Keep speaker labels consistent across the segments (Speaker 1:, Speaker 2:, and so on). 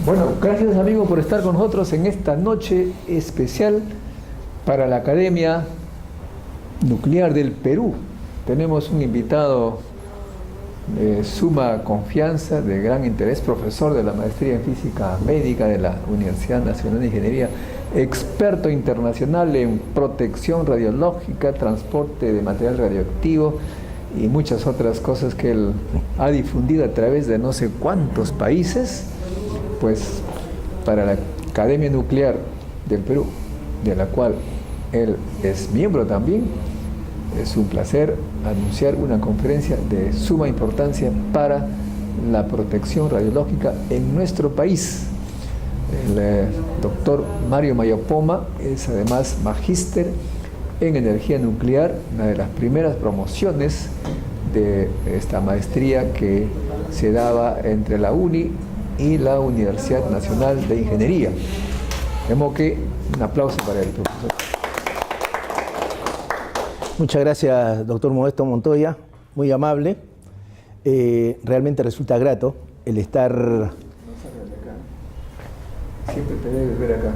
Speaker 1: Bueno, gracias amigos por estar con nosotros en esta noche especial para la Academia Nuclear del Perú. Tenemos un invitado de suma confianza, de gran interés, profesor de la Maestría en Física Médica de la Universidad Nacional de Ingeniería, experto internacional en protección radiológica, transporte de material radioactivo y muchas otras cosas que él ha difundido a través de no sé cuántos países, pues para la Academia Nuclear del Perú, de la cual él es miembro también. Es un placer anunciar una conferencia de suma importancia para la protección radiológica en nuestro país. El doctor Mario Mayapoma es además magíster en energía nuclear, una de las primeras promociones de esta maestría que se daba entre la UNI y la Universidad Nacional de Ingeniería. De modo que un aplauso para el profesor.
Speaker 2: Muchas gracias, doctor Modesto Montoya, muy amable. Realmente resulta grato el estar...
Speaker 1: Siempre te debes ver acá.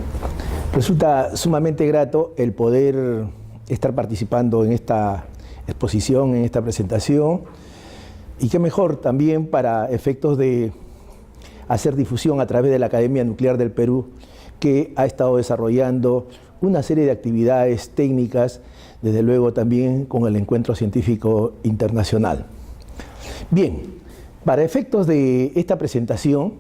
Speaker 2: Resulta sumamente grato el poder estar participando en esta exposición, en esta presentación, y qué mejor también para efectos de hacer difusión a través de la Academia Nuclear del Perú, que ha estado desarrollando una serie de actividades técnicas, desde luego también con el Encuentro Científico Internacional. Bien, para efectos de esta presentación,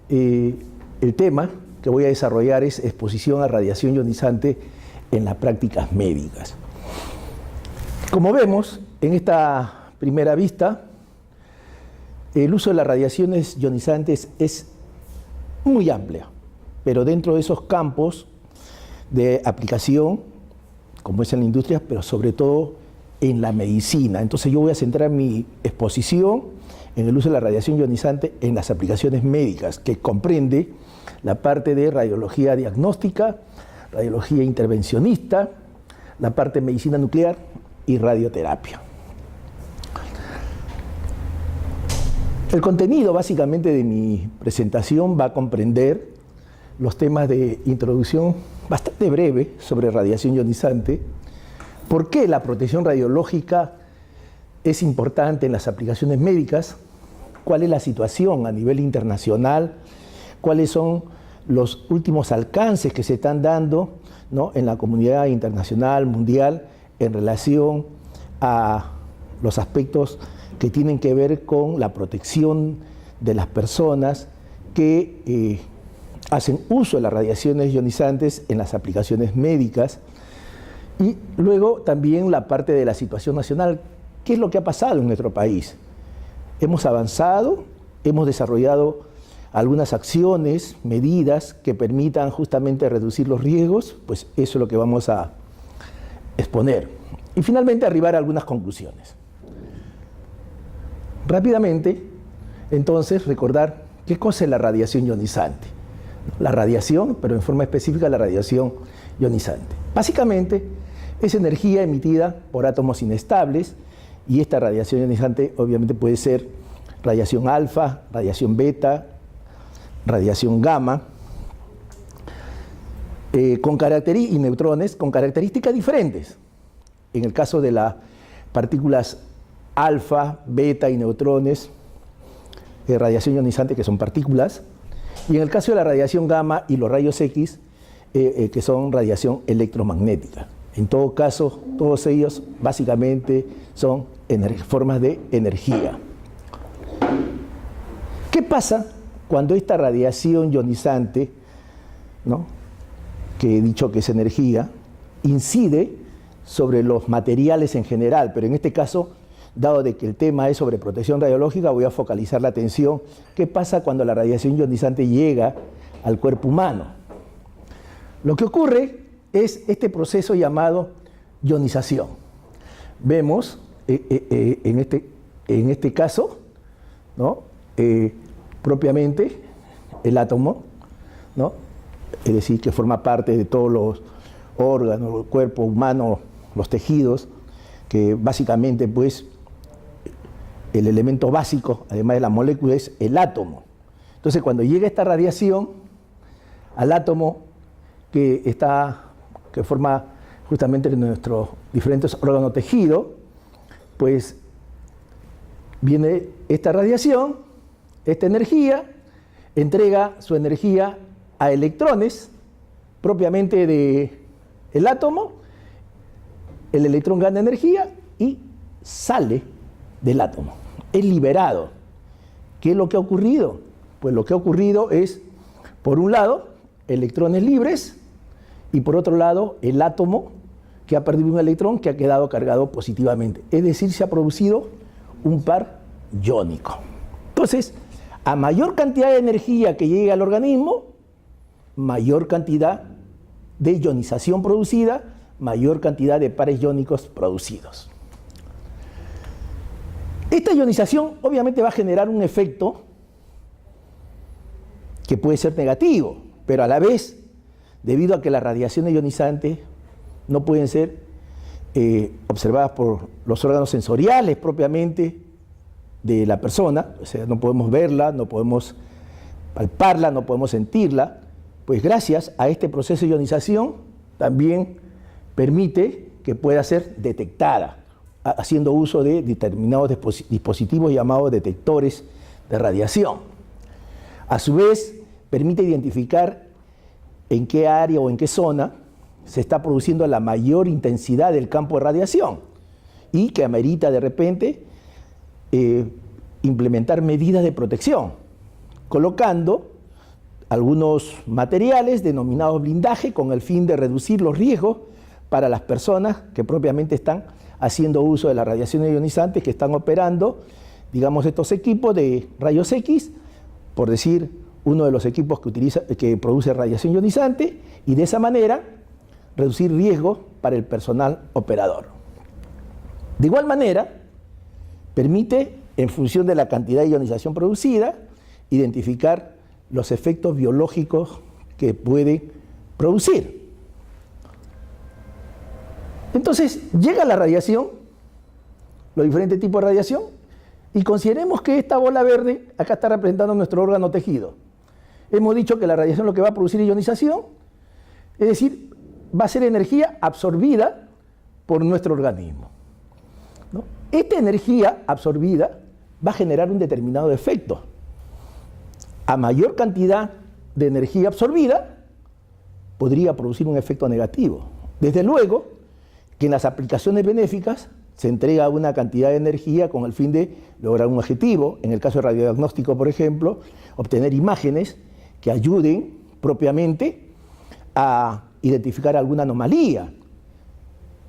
Speaker 2: el tema que voy a desarrollar es exposición a radiación ionizante en las prácticas médicas. Como vemos en esta primera vista, el uso de las radiaciones ionizantes es muy amplio, pero dentro de esos campos de aplicación, como es en la industria, pero sobre todo en la medicina. Entonces yo voy a centrar mi exposición en el uso de la radiación ionizante en las aplicaciones médicas, que comprende la parte de radiología diagnóstica, radiología intervencionista, la parte de medicina nuclear y radioterapia. El contenido básicamente de mi presentación va a comprender los temas de introducción bastante breve sobre radiación ionizante, por qué la protección radiológica es importante en las aplicaciones médicas, cuál es la situación a nivel internacional, cuáles son los últimos alcances que se están dando, ¿no?, en la comunidad internacional, mundial, en relación a los aspectos que tienen que ver con la protección de las personas que hacen uso de las radiaciones ionizantes en las aplicaciones médicas, y luego también la parte de la situación nacional. ¿Qué es lo que ha pasado en nuestro país? Hemos avanzado, hemos desarrollado algunas acciones, medidas que permitan justamente reducir los riesgos, pues eso es lo que vamos a exponer. Y finalmente arribar a algunas conclusiones. Rápidamente, entonces, recordar qué cosa es la radiación ionizante. La radiación, pero en forma específica la radiación ionizante. Básicamente es energía emitida por átomos inestables, y esta radiación ionizante obviamente puede ser radiación alfa, radiación beta, radiación gamma, y neutrones con características diferentes. En el caso de las partículas alfa, beta y neutrones, radiación ionizante, que son partículas, y en el caso de la radiación gamma y los rayos X, que son radiación electromagnética. En todo caso, todos ellos básicamente son formas de energía. ¿Qué pasa cuando esta radiación ionizante, ¿no?, que he dicho que es energía, incide sobre los materiales en general? Pero en este caso, dado de que el tema es sobre protección radiológica, voy a focalizar la atención. ¿Qué pasa cuando la radiación ionizante llega al cuerpo humano? Lo que ocurre es este proceso llamado ionización. Vemos en este caso, ¿no?, propiamente el átomo, ¿no?, es decir, que forma parte de todos los órganos, el cuerpo humano, los tejidos, que básicamente pues el elemento básico, además de la molécula, es el átomo. Entonces, cuando llega esta radiación al átomo que forma justamente nuestros diferentes órganos tejidos, pues viene esta radiación, esta energía, entrega su energía a electrones propiamente del átomo, el electrón gana energía y sale del átomo, es liberado. ¿Qué es lo que ha ocurrido? Pues lo que ha ocurrido es, por un lado, electrones libres y por otro lado, el átomo que ha perdido un electrón que ha quedado cargado positivamente. Es decir, se ha producido un par iónico. Entonces, a mayor cantidad de energía que llegue al organismo, mayor cantidad de ionización producida, mayor cantidad de pares iónicos producidos. Esta ionización obviamente va a generar un efecto que puede ser negativo, pero a la vez, debido a que las radiaciones ionizantes no pueden ser observadas por los órganos sensoriales propiamente de la persona, o sea, no podemos verla, no podemos palparla, no podemos sentirla, pues gracias a este proceso de ionización también permite que pueda ser detectada, haciendo uso de determinados dispositivos llamados detectores de radiación. A su vez, permite identificar en qué área o en qué zona se está produciendo la mayor intensidad del campo de radiación y que amerita de repente implementar medidas de protección, colocando algunos materiales denominados blindaje con el fin de reducir los riesgos para las personas que propiamente están haciendo uso de las radiaciones ionizantes, que están operando, digamos, estos equipos de rayos X, por decir, uno de los equipos que produce radiación ionizante, y de esa manera reducir riesgos para el personal operador. De igual manera, permite, en función de la cantidad de ionización producida, identificar los efectos biológicos que puede producir. Entonces, llega la radiación, los diferentes tipos de radiación, y consideremos que esta bola verde acá está representando nuestro órgano tejido. Hemos dicho que la radiación lo que va a producir es ionización, es decir, va a ser energía absorbida por nuestro organismo, ¿no? Esta energía absorbida va a generar un determinado efecto. A mayor cantidad de energía absorbida, podría producir un efecto negativo. Desde luego que en las aplicaciones benéficas se entrega una cantidad de energía con el fin de lograr un objetivo. En el caso de radiodiagnóstico, por ejemplo, obtener imágenes que ayuden propiamente a identificar alguna anomalía.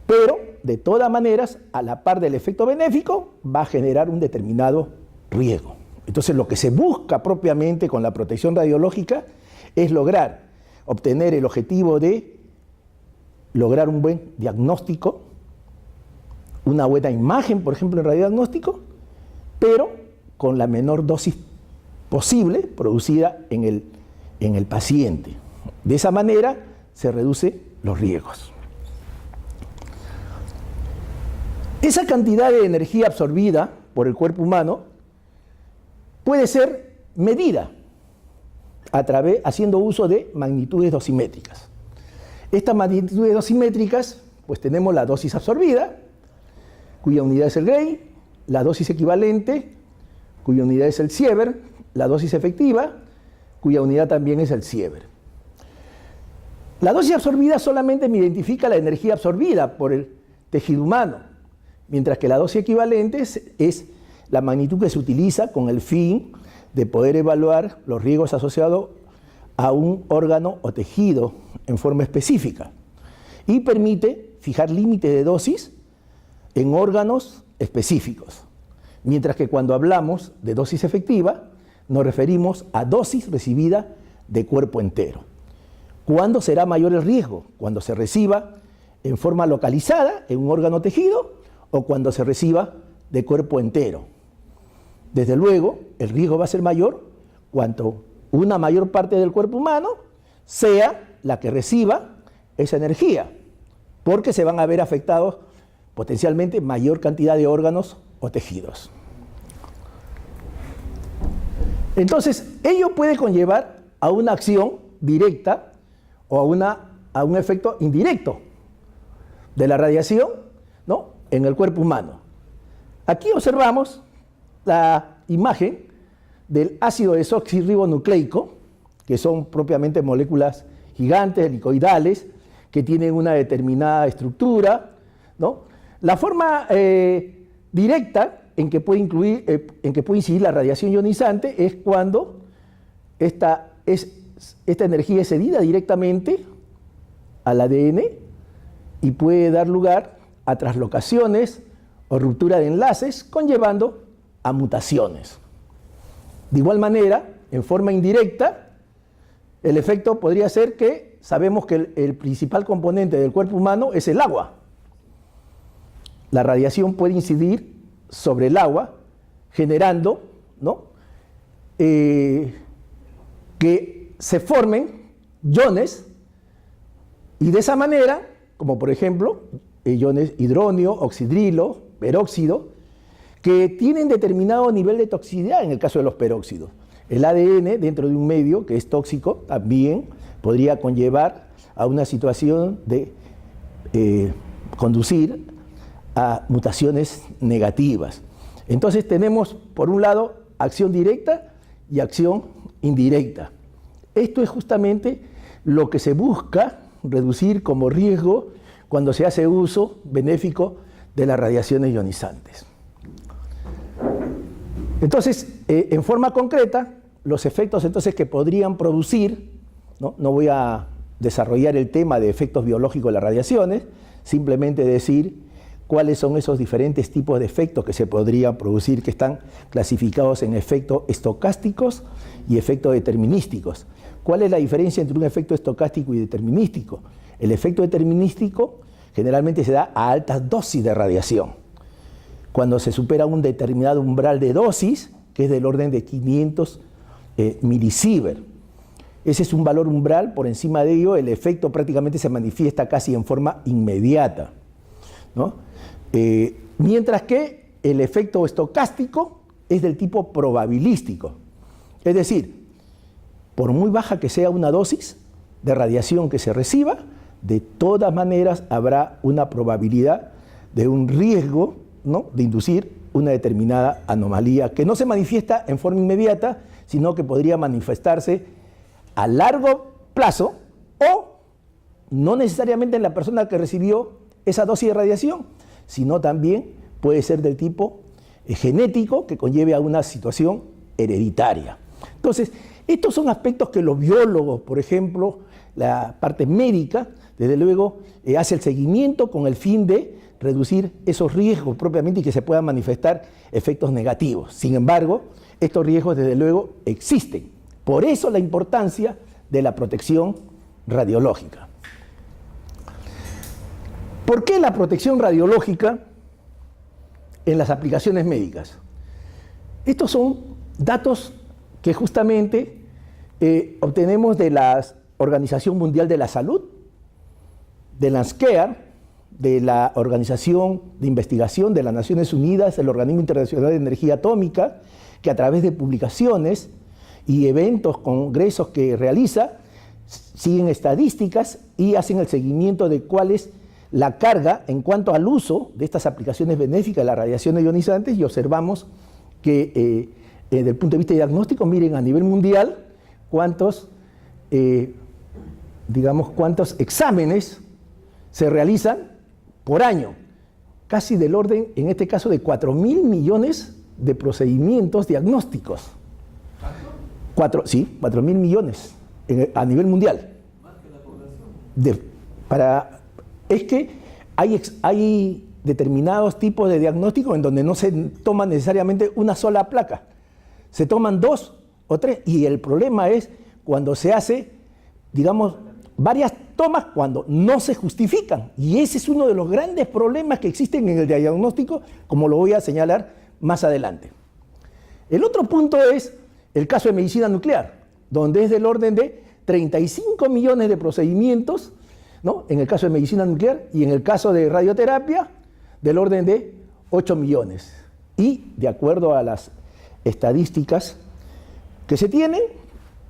Speaker 2: Pero, de todas maneras, a la par del efecto benéfico, va a generar un determinado riesgo. Entonces, lo que se busca propiamente con la protección radiológica es lograr obtener el objetivo de lograr un buen diagnóstico, una buena imagen, por ejemplo, en radiodiagnóstico, pero con la menor dosis posible producida en el paciente. De esa manera se reducen los riesgos. Esa cantidad de energía absorbida por el cuerpo humano puede ser medida haciendo uso de magnitudes dosimétricas. Estas magnitudes dosimétricas, pues tenemos la dosis absorbida, cuya unidad es el Gray, la dosis equivalente, cuya unidad es el Sievert, la dosis efectiva, cuya unidad también es el Sievert. La dosis absorbida solamente me identifica la energía absorbida por el tejido humano, mientras que la dosis equivalente es la magnitud que se utiliza con el fin de poder evaluar los riesgos asociados a un órgano o tejido en forma específica y permite fijar límites de dosis en órganos específicos, mientras que cuando hablamos de dosis efectiva nos referimos a dosis recibida de cuerpo entero. ¿Cuándo será mayor el riesgo? Cuando se reciba en forma localizada en un órgano o tejido o cuando se reciba de cuerpo entero. Desde luego, el riesgo va a ser mayor cuanto una mayor parte del cuerpo humano sea la que reciba esa energía, porque se van a ver afectados potencialmente mayor cantidad de órganos o tejidos. Entonces, ello puede conllevar a una acción directa o a un efecto indirecto de la radiación, ¿no?, en el cuerpo humano. Aquí observamos la imagen del ácido desoxirribonucleico, que son propiamente moléculas gigantes, helicoidales, que tienen una determinada estructura, ¿no? La forma directa en que puede incidir la radiación ionizante es cuando esta energía es cedida directamente al ADN y puede dar lugar a traslocaciones o ruptura de enlaces, conllevando a mutaciones. De igual manera, en forma indirecta, el efecto podría ser que sabemos que el principal componente del cuerpo humano es el agua. La radiación puede incidir sobre el agua, generando, ¿no?, que se formen iones, y de esa manera, como por ejemplo, iones hidrónio, oxidrilo, peróxido, que tienen determinado nivel de toxicidad en el caso de los peróxidos. El ADN dentro de un medio que es tóxico también podría conllevar a una situación de conducir a mutaciones negativas. Entonces tenemos, por un lado, acción directa y acción indirecta. Esto es justamente lo que se busca reducir como riesgo cuando se hace uso benéfico de las radiaciones ionizantes. Entonces, en forma concreta, los efectos entonces que podrían producir, no voy a desarrollar el tema de efectos biológicos de las radiaciones, simplemente decir cuáles son esos diferentes tipos de efectos que se podrían producir, que están clasificados en efectos estocásticos y efectos determinísticos. ¿Cuál es la diferencia entre un efecto estocástico y determinístico? El efecto determinístico generalmente se da a altas dosis de radiación. Cuando se supera un determinado umbral de dosis, que es del orden de 500 milisievert. Ese es un valor umbral, por encima de ello el efecto prácticamente se manifiesta casi en forma inmediata, ¿no? Mientras que el efecto estocástico es del tipo probabilístico. Es decir, por muy baja que sea una dosis de radiación que se reciba, de todas maneras habrá una probabilidad de un riesgo, ¿no?, de inducir una determinada anomalía que no se manifiesta en forma inmediata, sino que podría manifestarse a largo plazo o no necesariamente en la persona que recibió esa dosis de radiación, sino también puede ser del tipo genético que conlleve a una situación hereditaria. Entonces, estos son aspectos que los biólogos, por ejemplo, la parte médica, desde luego, hace el seguimiento con el fin de reducir esos riesgos propiamente y que se puedan manifestar efectos negativos. Sin embargo, estos riesgos, desde luego, existen. Por eso la importancia de la protección radiológica. ¿Por qué la protección radiológica en las aplicaciones médicas? Estos son datos que justamente obtenemos de la Organización Mundial de la Salud, de NSCARE, de la Organización de Investigación de las Naciones Unidas, el Organismo Internacional de Energía Atómica, que a través de publicaciones y eventos, congresos que realiza, siguen estadísticas y hacen el seguimiento de cuál es la carga en cuanto al uso de estas aplicaciones benéficas de las radiaciones ionizantes, y observamos que desde el punto de vista diagnóstico, miren a nivel mundial cuántos exámenes se realizan por año, casi del orden, en este caso, de 4.000 millones de procedimientos diagnósticos. 4.000 millones a nivel mundial.
Speaker 3: Más que la población.
Speaker 2: Es que hay determinados tipos de diagnósticos en donde no se toma necesariamente una sola placa, se toman 2 o 3, y el problema es cuando se hace, digamos, varias tomas cuando no se justifican, y ese es uno de los grandes problemas que existen en el diagnóstico, como lo voy a señalar más adelante. El otro punto es el caso de medicina nuclear, donde es del orden de 35 millones de procedimientos, ¿no?, en el caso de medicina nuclear, y en el caso de radioterapia, del orden de 8 millones. Y de acuerdo a las estadísticas que se tienen,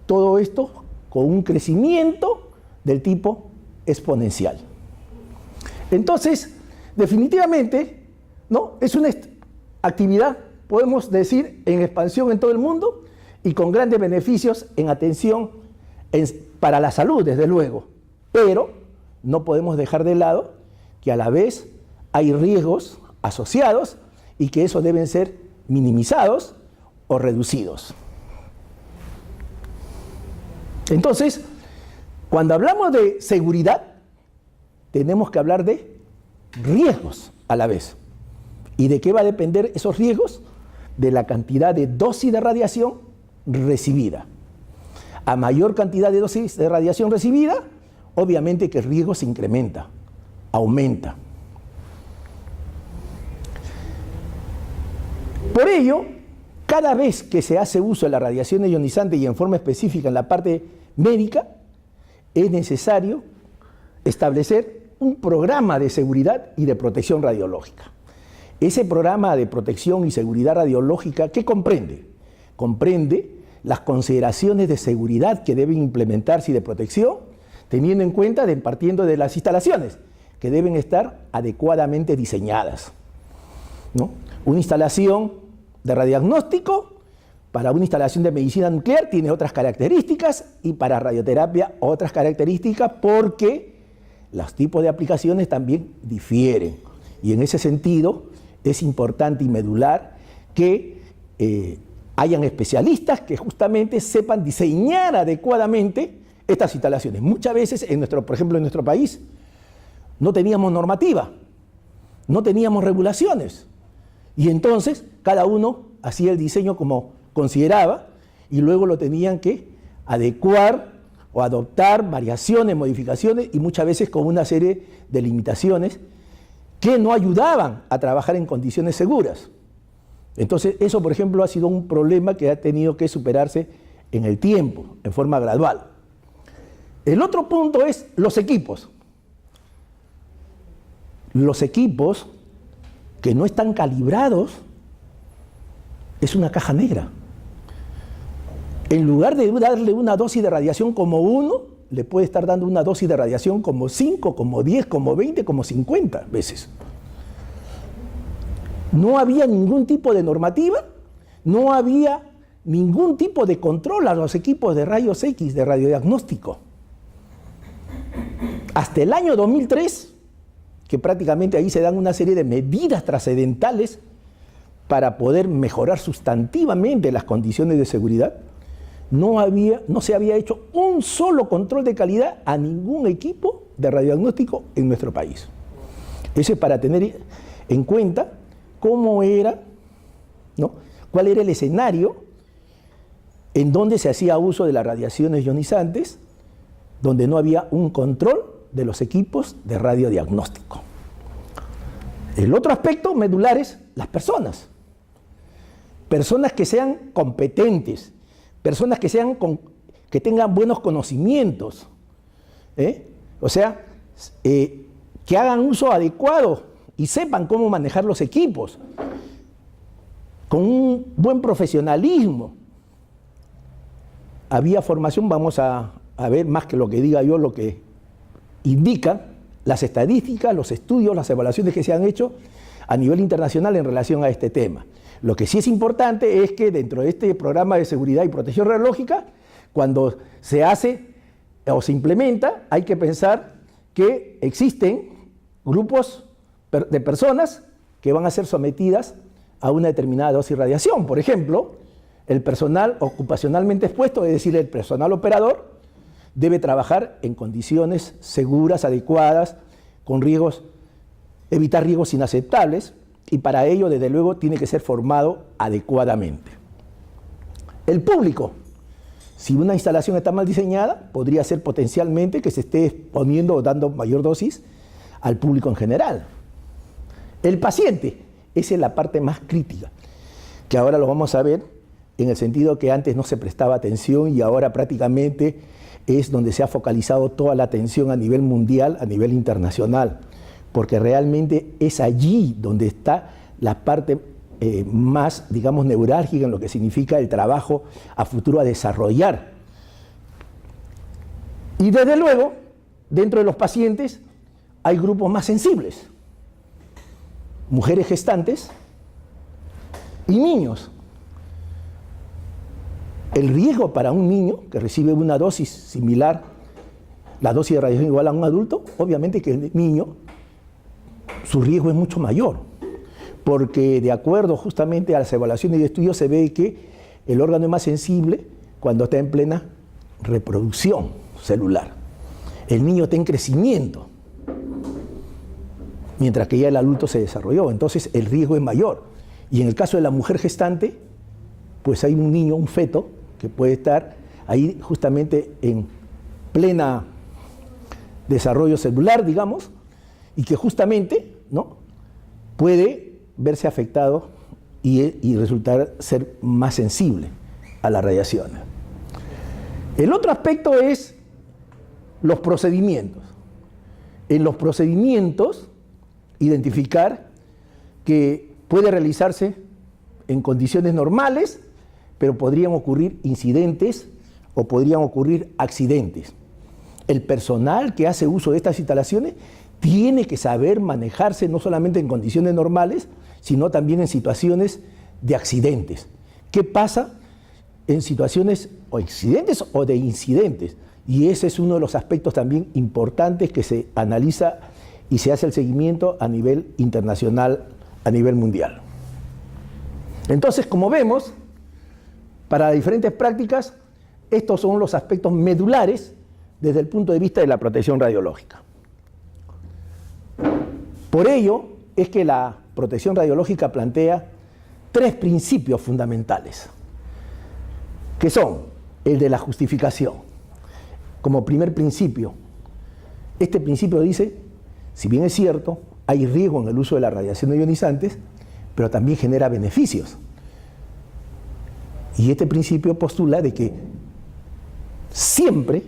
Speaker 2: todo esto con un crecimiento del tipo exponencial. Entonces, definitivamente, ¿no? Es una actividad, podemos decir, en expansión en todo el mundo y con grandes beneficios en atención para la salud, desde luego. Pero no podemos dejar de lado que a la vez hay riesgos asociados y que esos deben ser minimizados o reducidos. Entonces, cuando hablamos de seguridad, tenemos que hablar de riesgos a la vez. ¿Y de qué va a depender esos riesgos? De la cantidad de dosis de radiación recibida. A mayor cantidad de dosis de radiación recibida, obviamente que el riesgo se incrementa, aumenta. Por ello, cada vez que se hace uso de la radiación ionizante y en forma específica en la parte médica, es necesario establecer un programa de seguridad y de protección radiológica. Ese programa de protección y seguridad radiológica, ¿qué comprende? Comprende las consideraciones de seguridad que deben implementarse y de protección, teniendo en cuenta, partiendo de las instalaciones, que deben estar adecuadamente diseñadas, ¿no? Una instalación de radiodiagnóstico para una instalación de medicina nuclear tiene otras características y para radioterapia otras características porque los tipos de aplicaciones también difieren. Y en ese sentido es importante y medular que hayan especialistas que justamente sepan diseñar adecuadamente estas instalaciones. Muchas veces, por ejemplo, en nuestro país, no teníamos normativa, no teníamos regulaciones. Y entonces cada uno hacía el diseño como consideraba y luego lo tenían que adecuar o adoptar variaciones, modificaciones y muchas veces con una serie de limitaciones que no ayudaban a trabajar en condiciones seguras. Entonces eso, por ejemplo, ha sido un problema que ha tenido que superarse en el tiempo, en forma gradual. El otro punto es los equipos. Los equipos que no están calibrados es una caja negra. En lugar de darle una dosis de radiación como 1, le puede estar dando una dosis de radiación como 5, como 10, como 20, como 50 veces. No había ningún tipo de normativa, no había ningún tipo de control a los equipos de rayos X, de radiodiagnóstico. Hasta el año 2003, que prácticamente ahí se dan una serie de medidas trascendentales para poder mejorar sustantivamente las condiciones de seguridad, no se había hecho un solo control de calidad a ningún equipo de radiodiagnóstico en nuestro país. Eso es para tener en cuenta cómo era, ¿no? Cuál era el escenario en donde se hacía uso de las radiaciones ionizantes, donde no había un control de los equipos de radiodiagnóstico. El otro aspecto medular es las personas. Personas que sean competentes, personas que tengan buenos conocimientos, o sea, que hagan uso adecuado y sepan cómo manejar los equipos, con un buen profesionalismo. Había formación, vamos a ver más que lo que diga yo, lo que indican las estadísticas, los estudios, las evaluaciones que se han hecho a nivel internacional en relación a este tema. Lo que sí es importante es que dentro de este programa de seguridad y protección radiológica, cuando se hace o se implementa, hay que pensar que existen grupos de personas que van a ser sometidas a una determinada dosis de radiación. Por ejemplo, el personal ocupacionalmente expuesto, es decir, el personal operador, debe trabajar en condiciones seguras, adecuadas, con riesgos, evitar riesgos inaceptables, y para ello, desde luego, tiene que ser formado adecuadamente. El público, si una instalación está mal diseñada, podría ser potencialmente que se esté exponiendo o dando mayor dosis al público en general. El paciente, esa es la parte más crítica, que ahora lo vamos a ver en el sentido que antes no se prestaba atención y ahora prácticamente es donde se ha focalizado toda la atención a nivel mundial, a nivel internacional, porque realmente es allí donde está la parte más, digamos, neurálgica en lo que significa el trabajo a futuro a desarrollar. Y desde luego, dentro de los pacientes hay grupos más sensibles, mujeres gestantes y niños. El riesgo para un niño que recibe una dosis similar, la dosis de radiación igual a un adulto, obviamente que el niño, su riesgo es mucho mayor, porque de acuerdo justamente a las evaluaciones y estudios se ve que el órgano es más sensible cuando está en plena reproducción celular. El niño está en crecimiento, mientras que ya el adulto se desarrolló, entonces el riesgo es mayor. Y en el caso de la mujer gestante, pues hay un niño, un feto, que puede estar ahí justamente en plena desarrollo celular, digamos, y que justamente, ¿no?, puede verse afectado y resultar ser más sensible a la radiación. El otro aspecto es los procedimientos. En los procedimientos, identificar que puede realizarse en condiciones normales, pero podrían ocurrir incidentes o podrían ocurrir accidentes. El personal que hace uso de estas instalaciones tiene que saber manejarse no solamente en condiciones normales, sino también en situaciones de accidentes. ¿Qué pasa en situaciones o accidentes o de incidentes? Y ese es uno de los aspectos también importantes que se analiza y se hace el seguimiento a nivel internacional, a nivel mundial. Entonces, como vemos, para diferentes prácticas, estos son los aspectos medulares desde el punto de vista de la protección radiológica. Por ello es que la protección radiológica plantea 3 principios fundamentales, que son el de la justificación. Como primer principio, este principio dice, si bien es cierto, hay riesgo en el uso de las radiaciones ionizantes, pero también genera beneficios. Y este principio postula de que siempre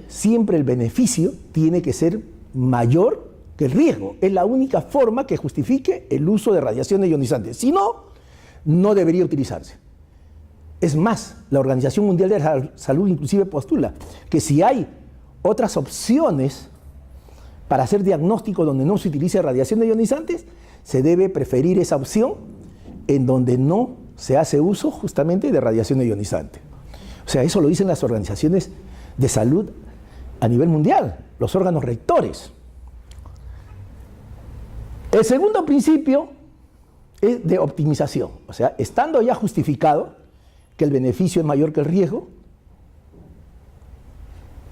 Speaker 2: el beneficio tiene que ser mayor que el riesgo. Es la única forma que justifique el uso de radiaciones ionizantes. Si no, no debería utilizarse. Es más, la Organización Mundial de la Salud inclusive postula que si hay otras opciones para hacer diagnóstico donde no se utilice radiaciones ionizantes, se debe preferir esa opción en donde no se hace uso justamente de radiaciones ionizantes. O sea, eso lo dicen las organizaciones de salud a nivel mundial, los órganos rectores. El segundo principio es de optimización, o sea, estando ya justificado que el beneficio es mayor que el riesgo,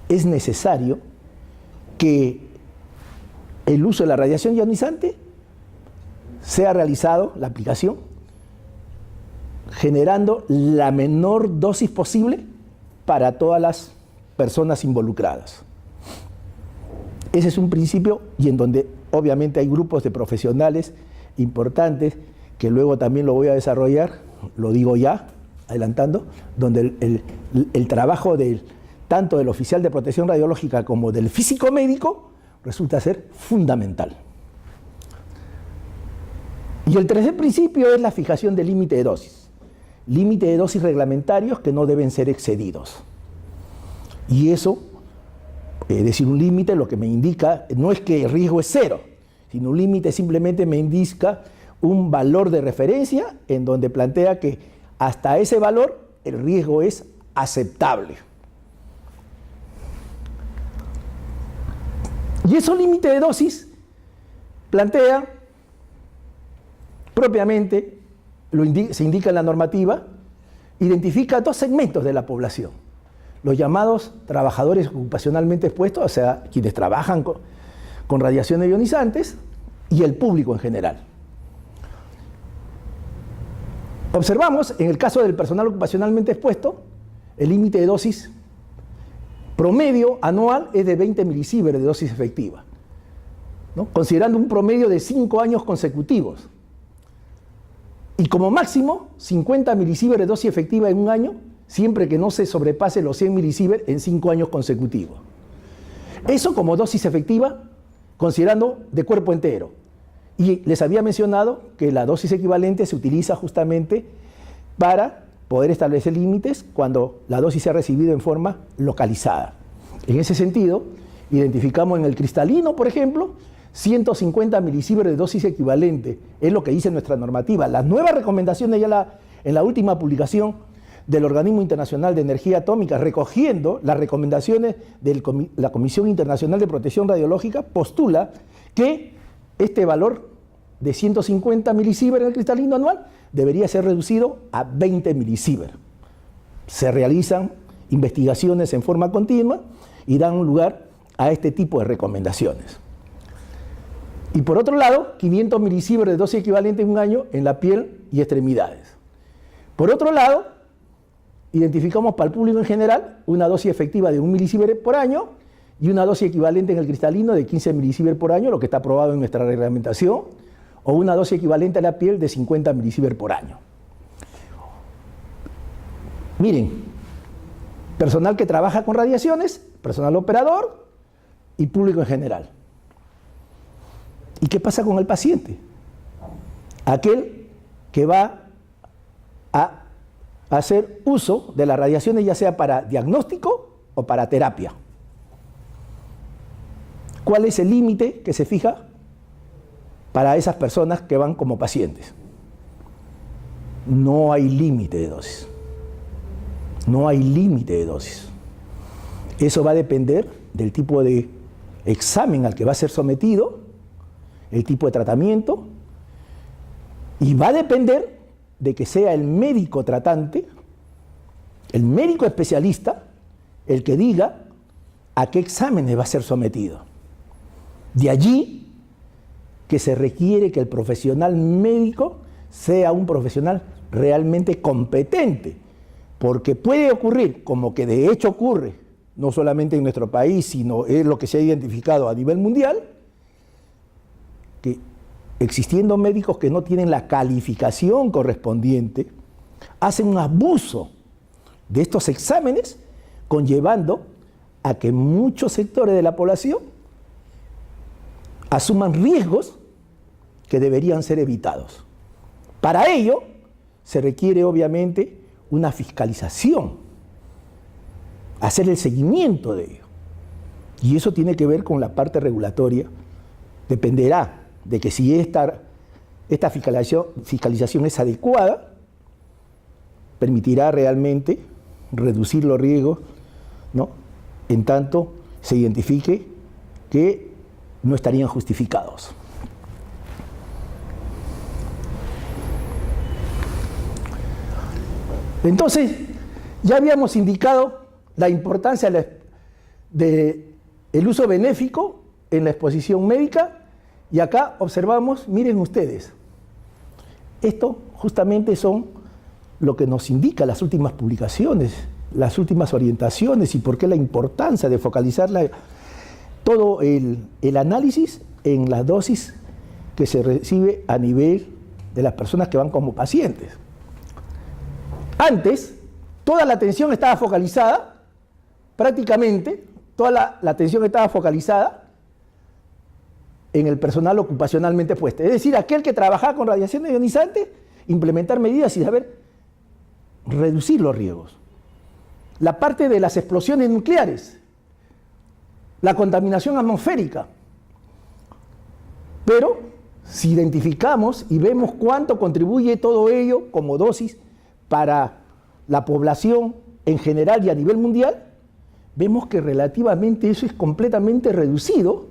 Speaker 2: es necesario que el uso de la radiación ionizante sea realizado, la aplicación, generando la menor dosis posible para todas las personas involucradas. Ese es un principio y en donde obviamente hay grupos de profesionales importantes que luego también lo voy a desarrollar, lo digo ya, adelantando, donde el trabajo tanto del oficial de protección radiológica como del físico médico resulta ser fundamental. Y el tercer principio es la fijación del límite de dosis. Límite de dosis reglamentarios que no deben ser excedidos. Y eso, es decir, un límite lo que me indica no es que el riesgo es 0, sino un límite simplemente me indica un valor de referencia en donde plantea que hasta ese valor el riesgo es aceptable. Y ese límite de dosis plantea propiamente, se indica en la normativa, identifica 2 segmentos de la población. Los llamados trabajadores ocupacionalmente expuestos, o sea, quienes trabajan con radiaciones ionizantes, y el público en general. Observamos, en el caso del personal ocupacionalmente expuesto, el límite de dosis promedio anual es de 20 milisieverts de dosis efectiva, ¿no?, considerando un promedio de 5 años consecutivos. Y como máximo, 50 milisieverts de dosis efectiva en un año, siempre que no se sobrepase los 100 milisieverts en 5 años consecutivos. Eso como dosis efectiva, considerando de cuerpo entero. Y les había mencionado que la dosis equivalente se utiliza justamente para poder establecer límites cuando la dosis se ha recibido en forma localizada. En ese sentido, identificamos en el cristalino, por ejemplo, 150 milisieverts de dosis equivalente. Es lo que dice nuestra normativa. Las nuevas recomendaciones ya en la última publicación del Organismo Internacional de Energía Atómica, recogiendo las recomendaciones de la Comisión Internacional de Protección Radiológica, postula que este valor de 150 milisieverts en el cristalino anual debería ser reducido a 20 milisieverts. Se realizan investigaciones en forma continua y dan lugar a este tipo de recomendaciones. Y por otro lado, 500 milisieverts de dosis equivalente en un año en la piel y extremidades. Por otro lado, identificamos para el público en general una dosis efectiva de 1 milisievert por año y una dosis equivalente en el cristalino de 15 milisieverts por año, lo que está aprobado en nuestra reglamentación, o una dosis equivalente a la piel de 50 milisieverts por año. Miren, personal que trabaja con radiaciones, personal operador y público en general. ¿Y qué pasa con el paciente? Aquel que va a hacer uso de las radiaciones, ya sea para diagnóstico o para terapia. ¿Cuál es el límite que se fija para esas personas que van como pacientes? No hay límite de dosis. No hay límite de dosis. Eso va a depender del tipo de examen al que va a ser sometido, el tipo de tratamiento, y va a depender de que sea el médico tratante, el médico especialista, el que diga a qué exámenes va a ser sometido. De allí que se requiere que el profesional médico sea un profesional realmente competente, porque puede ocurrir, como que de hecho ocurre, no solamente en nuestro país, sino es lo que se ha identificado a nivel mundial, que existiendo médicos que no tienen la calificación correspondiente, hacen un abuso de estos exámenes, conllevando a que muchos sectores de la población asuman riesgos que deberían ser evitados. Para ello, se requiere obviamente una fiscalización, hacer el seguimiento de ello. Y eso tiene que ver con la parte regulatoria. Dependerá de que si esta fiscalización es adecuada, permitirá realmente reducir los riesgos, ¿no?, en tanto se identifique que no estarían justificados. Entonces, ya habíamos indicado la importancia del uso benéfico en la exposición médica, y acá observamos, miren ustedes, esto justamente son lo que nos indica las últimas publicaciones, las últimas orientaciones y por qué la importancia de focalizar todo el análisis en las dosis que se recibe a nivel de las personas que van como pacientes. Antes, toda la atención estaba focalizada, prácticamente, toda la atención estaba focalizada en el personal ocupacionalmente puesto. Es decir, aquel que trabajaba con radiación ionizante, implementar medidas y saber reducir los riesgos. La parte de las explosiones nucleares, la contaminación atmosférica. Pero si identificamos y vemos cuánto contribuye todo ello como dosis para la población en general y a nivel mundial, vemos que relativamente eso es completamente reducido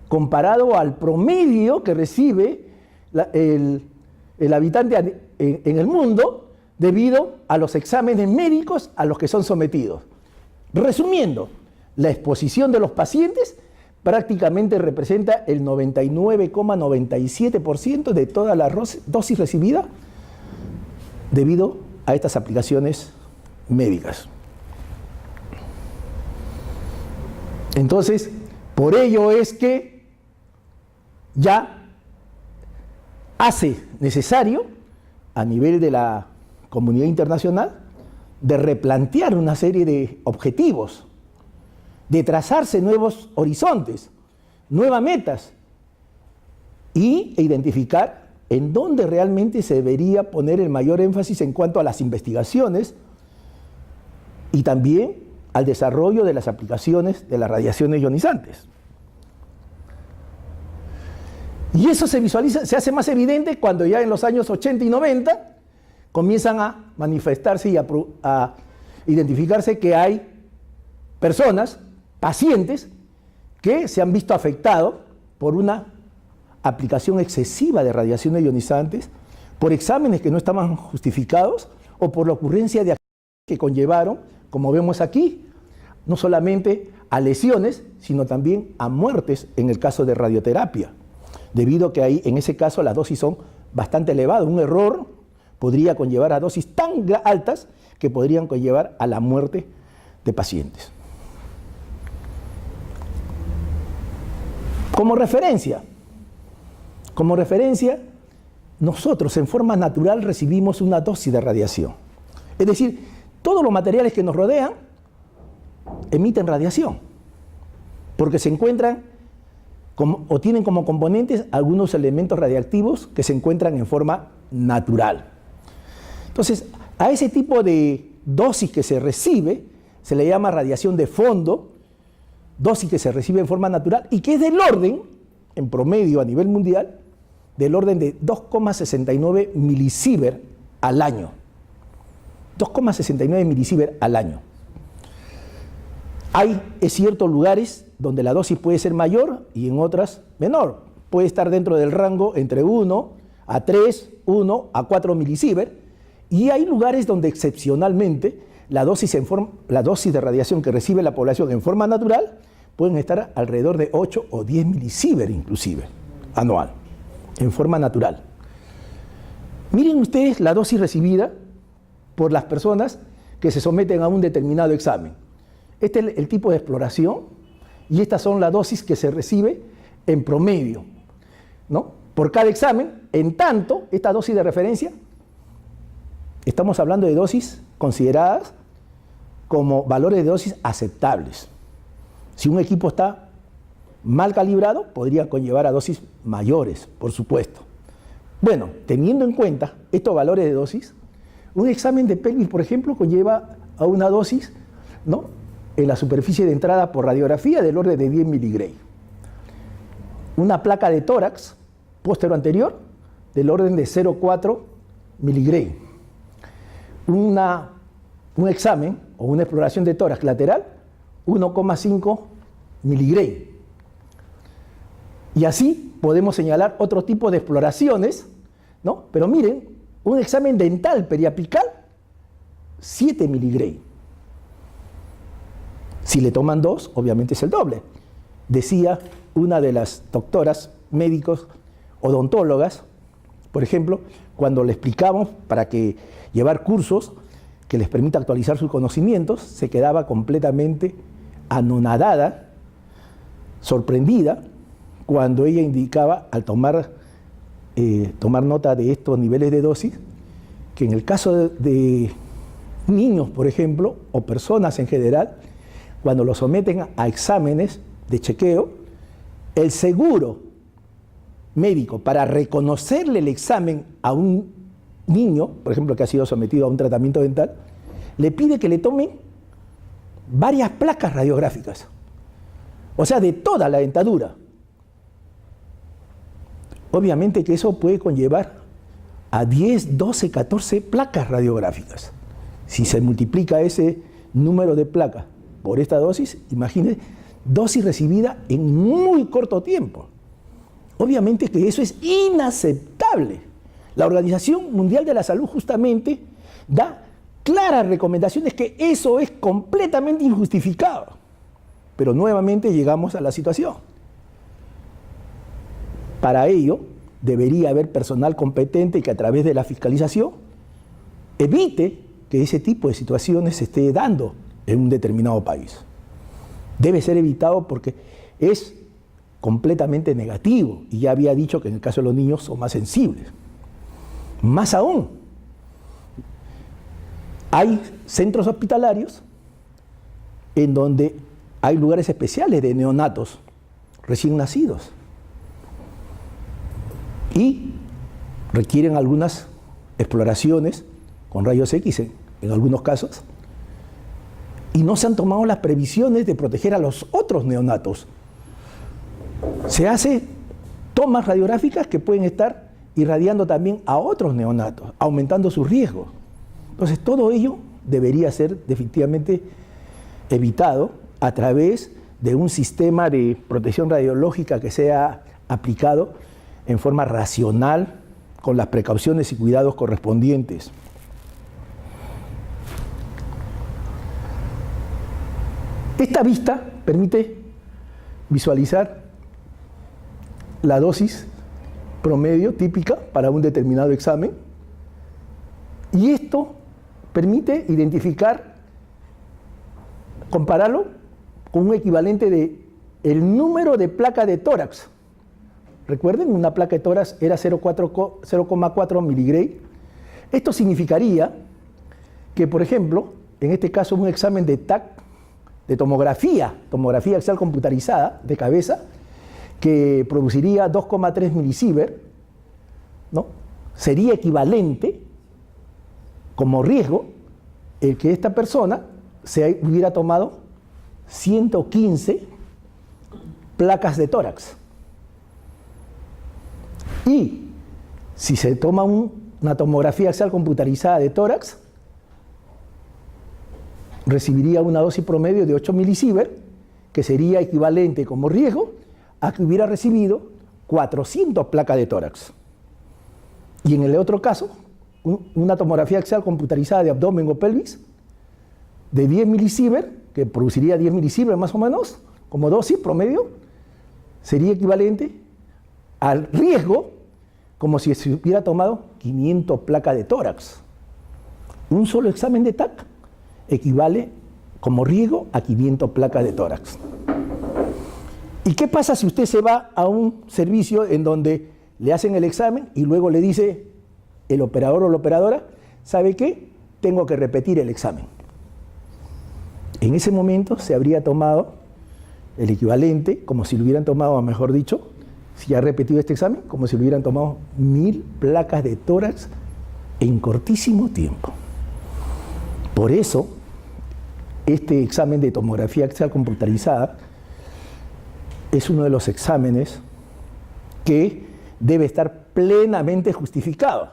Speaker 2: comparado al promedio que recibe el habitante en el mundo debido a los exámenes médicos a los que son sometidos. Resumiendo, la exposición de los pacientes prácticamente representa el 99,97% de toda la dosis recibida debido a estas aplicaciones médicas. Entonces, por ello es que ya hace necesario, a nivel de la comunidad internacional, de replantear una serie de objetivos, de trazarse nuevos horizontes, nuevas metas, e identificar en dónde realmente se debería poner el mayor énfasis en cuanto a las investigaciones y también al desarrollo de las aplicaciones de las radiaciones ionizantes. Y eso se visualiza, se hace más evidente cuando ya en los años 80 y 90 comienzan a manifestarse y a identificarse que hay personas, pacientes, que se han visto afectados por una aplicación excesiva de radiaciones ionizantes, por exámenes que no estaban justificados o por la ocurrencia de accidentes que conllevaron, como vemos aquí, no solamente a lesiones, sino también a muertes en el caso de radioterapia, debido a que ahí, en ese caso, las dosis son bastante elevadas. Un error podría conllevar a dosis tan altas que podrían conllevar a la muerte de pacientes. Como referencia, nosotros en forma natural recibimos una dosis de radiación. Es decir, todos los materiales que nos rodean emiten radiación, porque se encuentran o tienen como componentes algunos elementos radiactivos que se encuentran en forma natural. Entonces, a ese tipo de dosis que se recibe se le llama radiación de fondo, dosis que se recibe en forma natural y que es del orden, en promedio a nivel mundial, del orden de 2,69 milisievert al año. 2,69 milisievert al año. Hay, es cierto, lugares donde la dosis puede ser mayor y en otras menor. Puede estar dentro del rango entre 1 a 3, 1 a 4 milisievert. Y hay lugares donde excepcionalmente la dosis de radiación que recibe la población en forma natural pueden estar alrededor de 8 o 10 milisievert inclusive, anual, en forma natural. Miren ustedes la dosis recibida por las personas que se someten a un determinado examen. Este es el tipo de exploración y estas son las dosis que se recibe en promedio, ¿no? Por cada examen. En tanto, esta dosis de referencia, estamos hablando de dosis consideradas como valores de dosis aceptables. Si un equipo está mal calibrado, podría conllevar a dosis mayores, por supuesto. Bueno, teniendo en cuenta estos valores de dosis, un examen de pelvis, por ejemplo, conlleva a una dosis, ¿no?, en la superficie de entrada por radiografía del orden de 10 miligray. Una placa de tórax póstero anterior del orden de 0,4 miligray. Un examen o una exploración de tórax lateral, 1,5 miligray. Y así podemos señalar otro tipo de exploraciones, ¿no? Pero miren, un examen dental periapical, 7 miligray. Si le toman 2, obviamente es el doble. Decía una de las doctoras, médicos, odontólogas, por ejemplo, cuando le explicamos para que llevar cursos que les permita actualizar sus conocimientos, se quedaba completamente anonadada, sorprendida, cuando ella indicaba, al tomar nota de estos niveles de dosis, que en el caso de niños, por ejemplo, o personas en general, cuando los someten a exámenes de chequeo, el seguro médico, para reconocerle el examen a un niño, por ejemplo, que ha sido sometido a un tratamiento dental, le pide que le tomen varias placas radiográficas, o sea, de toda la dentadura. Obviamente que eso puede conllevar a 10, 12, 14 placas radiográficas. Si se multiplica ese número de placas por esta dosis, imagínense, dosis recibida en muy corto tiempo. Obviamente que eso es inaceptable. La Organización Mundial de la Salud justamente da claras recomendaciones que eso es completamente injustificado. Pero nuevamente llegamos a la situación. Para ello, debería haber personal competente que a través de la fiscalización evite que ese tipo de situaciones se esté dando en un determinado país. Debe ser evitado porque es completamente negativo, y ya había dicho que en el caso de los niños son más sensibles. Más aún, hay centros hospitalarios en donde hay lugares especiales de neonatos recién nacidos. y requieren algunas exploraciones con rayos X en algunos casos, y no se han tomado las previsiones de proteger a los otros neonatos. Se hace tomas radiográficas que pueden estar irradiando también a otros neonatos, aumentando sus riesgos. Entonces, todo ello debería ser definitivamente evitado a través de un sistema de protección radiológica que sea aplicado en forma racional, con las precauciones y cuidados correspondientes. Esta vista permite visualizar la dosis promedio típica para un determinado examen, y esto permite identificar, compararlo con un equivalente de el número de placa de tórax. Recuerden, una placa de tórax era 0,4 miligray. Esto significaría que, por ejemplo, en este caso un examen de TAC, de tomografía axial computarizada de cabeza, que produciría 2,3 milisievert, ¿no?, sería equivalente como riesgo el que esta persona se hubiera tomado 115 placas de tórax. Y si se toma una tomografía axial computarizada de tórax, recibiría una dosis promedio de 8 milisievert, que sería equivalente como riesgo a que hubiera recibido 400 placas de tórax. Y en el otro caso, una tomografía axial computarizada de abdomen o pelvis de 10 milisievert, que produciría 10 milisievert más o menos, como dosis promedio, sería equivalente al riesgo como si se hubiera tomado 500 placas de tórax. Un solo examen de TAC equivale como riesgo a 500 placas de tórax. ¿Y qué pasa si usted se va a un servicio en donde le hacen el examen y luego le dice el operador o la operadora, ¿sabe qué? Tengo que repetir el examen? En ese momento se habría tomado el equivalente, como si lo hubieran tomado, mejor dicho, si ha repetido este examen, como si lo hubieran tomado 1000 placas de tórax en cortísimo tiempo. Por eso, este examen de tomografía axial computarizada es uno de los exámenes que debe estar plenamente justificado.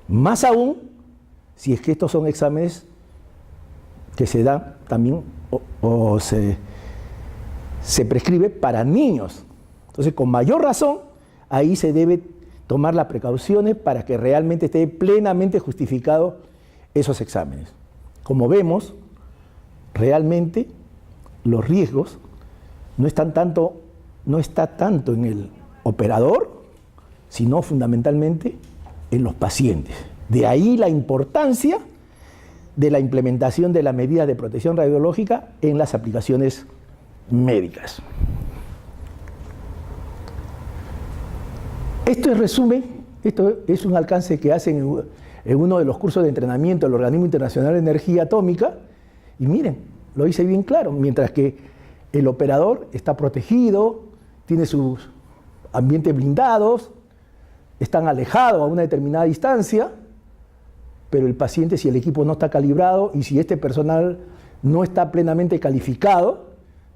Speaker 2: Más aún, si es que estos son exámenes que se dan también o se prescribe para niños. Entonces, con mayor razón, ahí se debe tomar las precauciones para que realmente esté plenamente justificado esos exámenes. Como vemos, realmente los riesgos no está tanto en el operador, sino fundamentalmente en los pacientes. De ahí la importancia de la implementación de las medidas de protección radiológica en las aplicaciones médicas. Esto es resumen, esto es un alcance que hacen en uno de los cursos de entrenamiento del Organismo Internacional de Energía Atómica, y miren, lo hice bien claro, mientras que el operador está protegido, tiene sus ambientes blindados, están alejados a una determinada distancia, pero el paciente, si el equipo no está calibrado y si este personal no está plenamente calificado,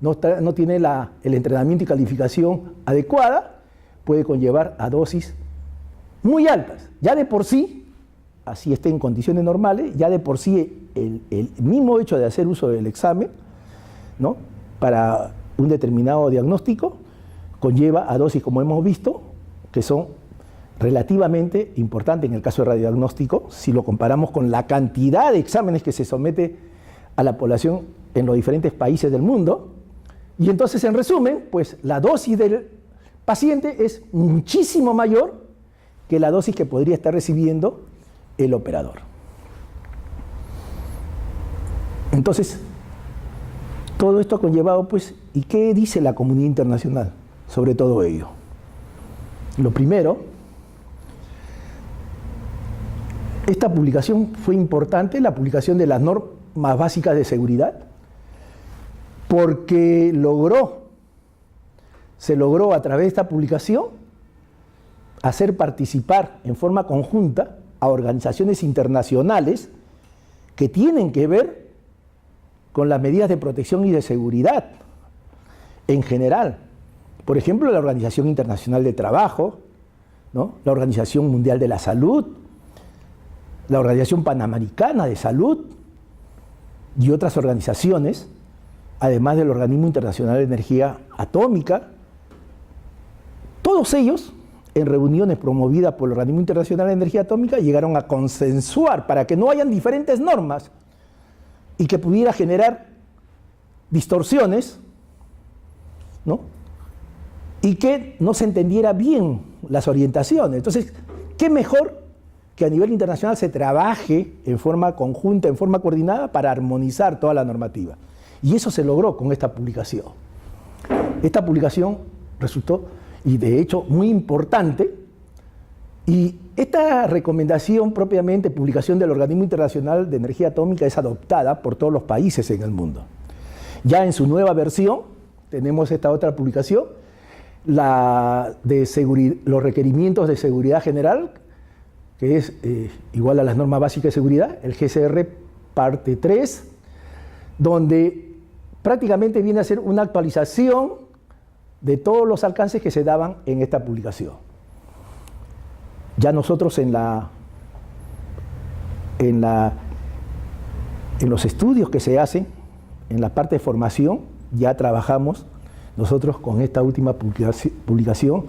Speaker 2: no tiene el entrenamiento y calificación adecuada, puede conllevar a dosis muy altas. Ya de por sí, así esté en condiciones normales, ya de por sí el mismo hecho de hacer uso del examen, ¿no?, para un determinado diagnóstico, conlleva a dosis, como hemos visto, que son relativamente importantes en el caso de radiodiagnóstico, si lo comparamos con la cantidad de exámenes que se somete a la población en los diferentes países del mundo. Y entonces, en resumen, pues la dosis del paciente es muchísimo mayor que la dosis que podría estar recibiendo el operador. Entonces, todo esto ha conllevado, pues, ¿y qué dice la comunidad internacional sobre todo ello? Lo primero, esta publicación fue importante, la publicación de las normas básicas de seguridad, porque se logró a través de esta publicación hacer participar en forma conjunta a organizaciones internacionales que tienen que ver con las medidas de protección y de seguridad en general. Por ejemplo, la Organización Internacional de Trabajo, ¿no? La Organización Mundial de la Salud, la Organización Panamericana de Salud y otras organizaciones, además del Organismo Internacional de Energía Atómica. Todos ellos, en reuniones promovidas por el Organismo Internacional de Energía Atómica, llegaron a consensuar para que no hayan diferentes normas y que pudiera generar distorsiones, ¿no? Y que no se entendiera bien las orientaciones. Entonces, ¿qué mejor que a nivel internacional se trabaje en forma conjunta, en forma coordinada, para armonizar toda la normativa? Y eso se logró con esta publicación. Esta publicación resultó, y de hecho, muy importante, y esta recomendación propiamente, publicación del Organismo Internacional de Energía Atómica, es adoptada por todos los países en el mundo. Ya en su nueva versión, tenemos esta otra publicación, la de los requerimientos de seguridad general, que es igual a las normas básicas de seguridad, el GCR parte 3, donde prácticamente viene a ser una actualización de todos los alcances que se daban en esta publicación. Ya nosotros en los estudios que se hacen, en la parte de formación, ya trabajamos nosotros con esta última publicación,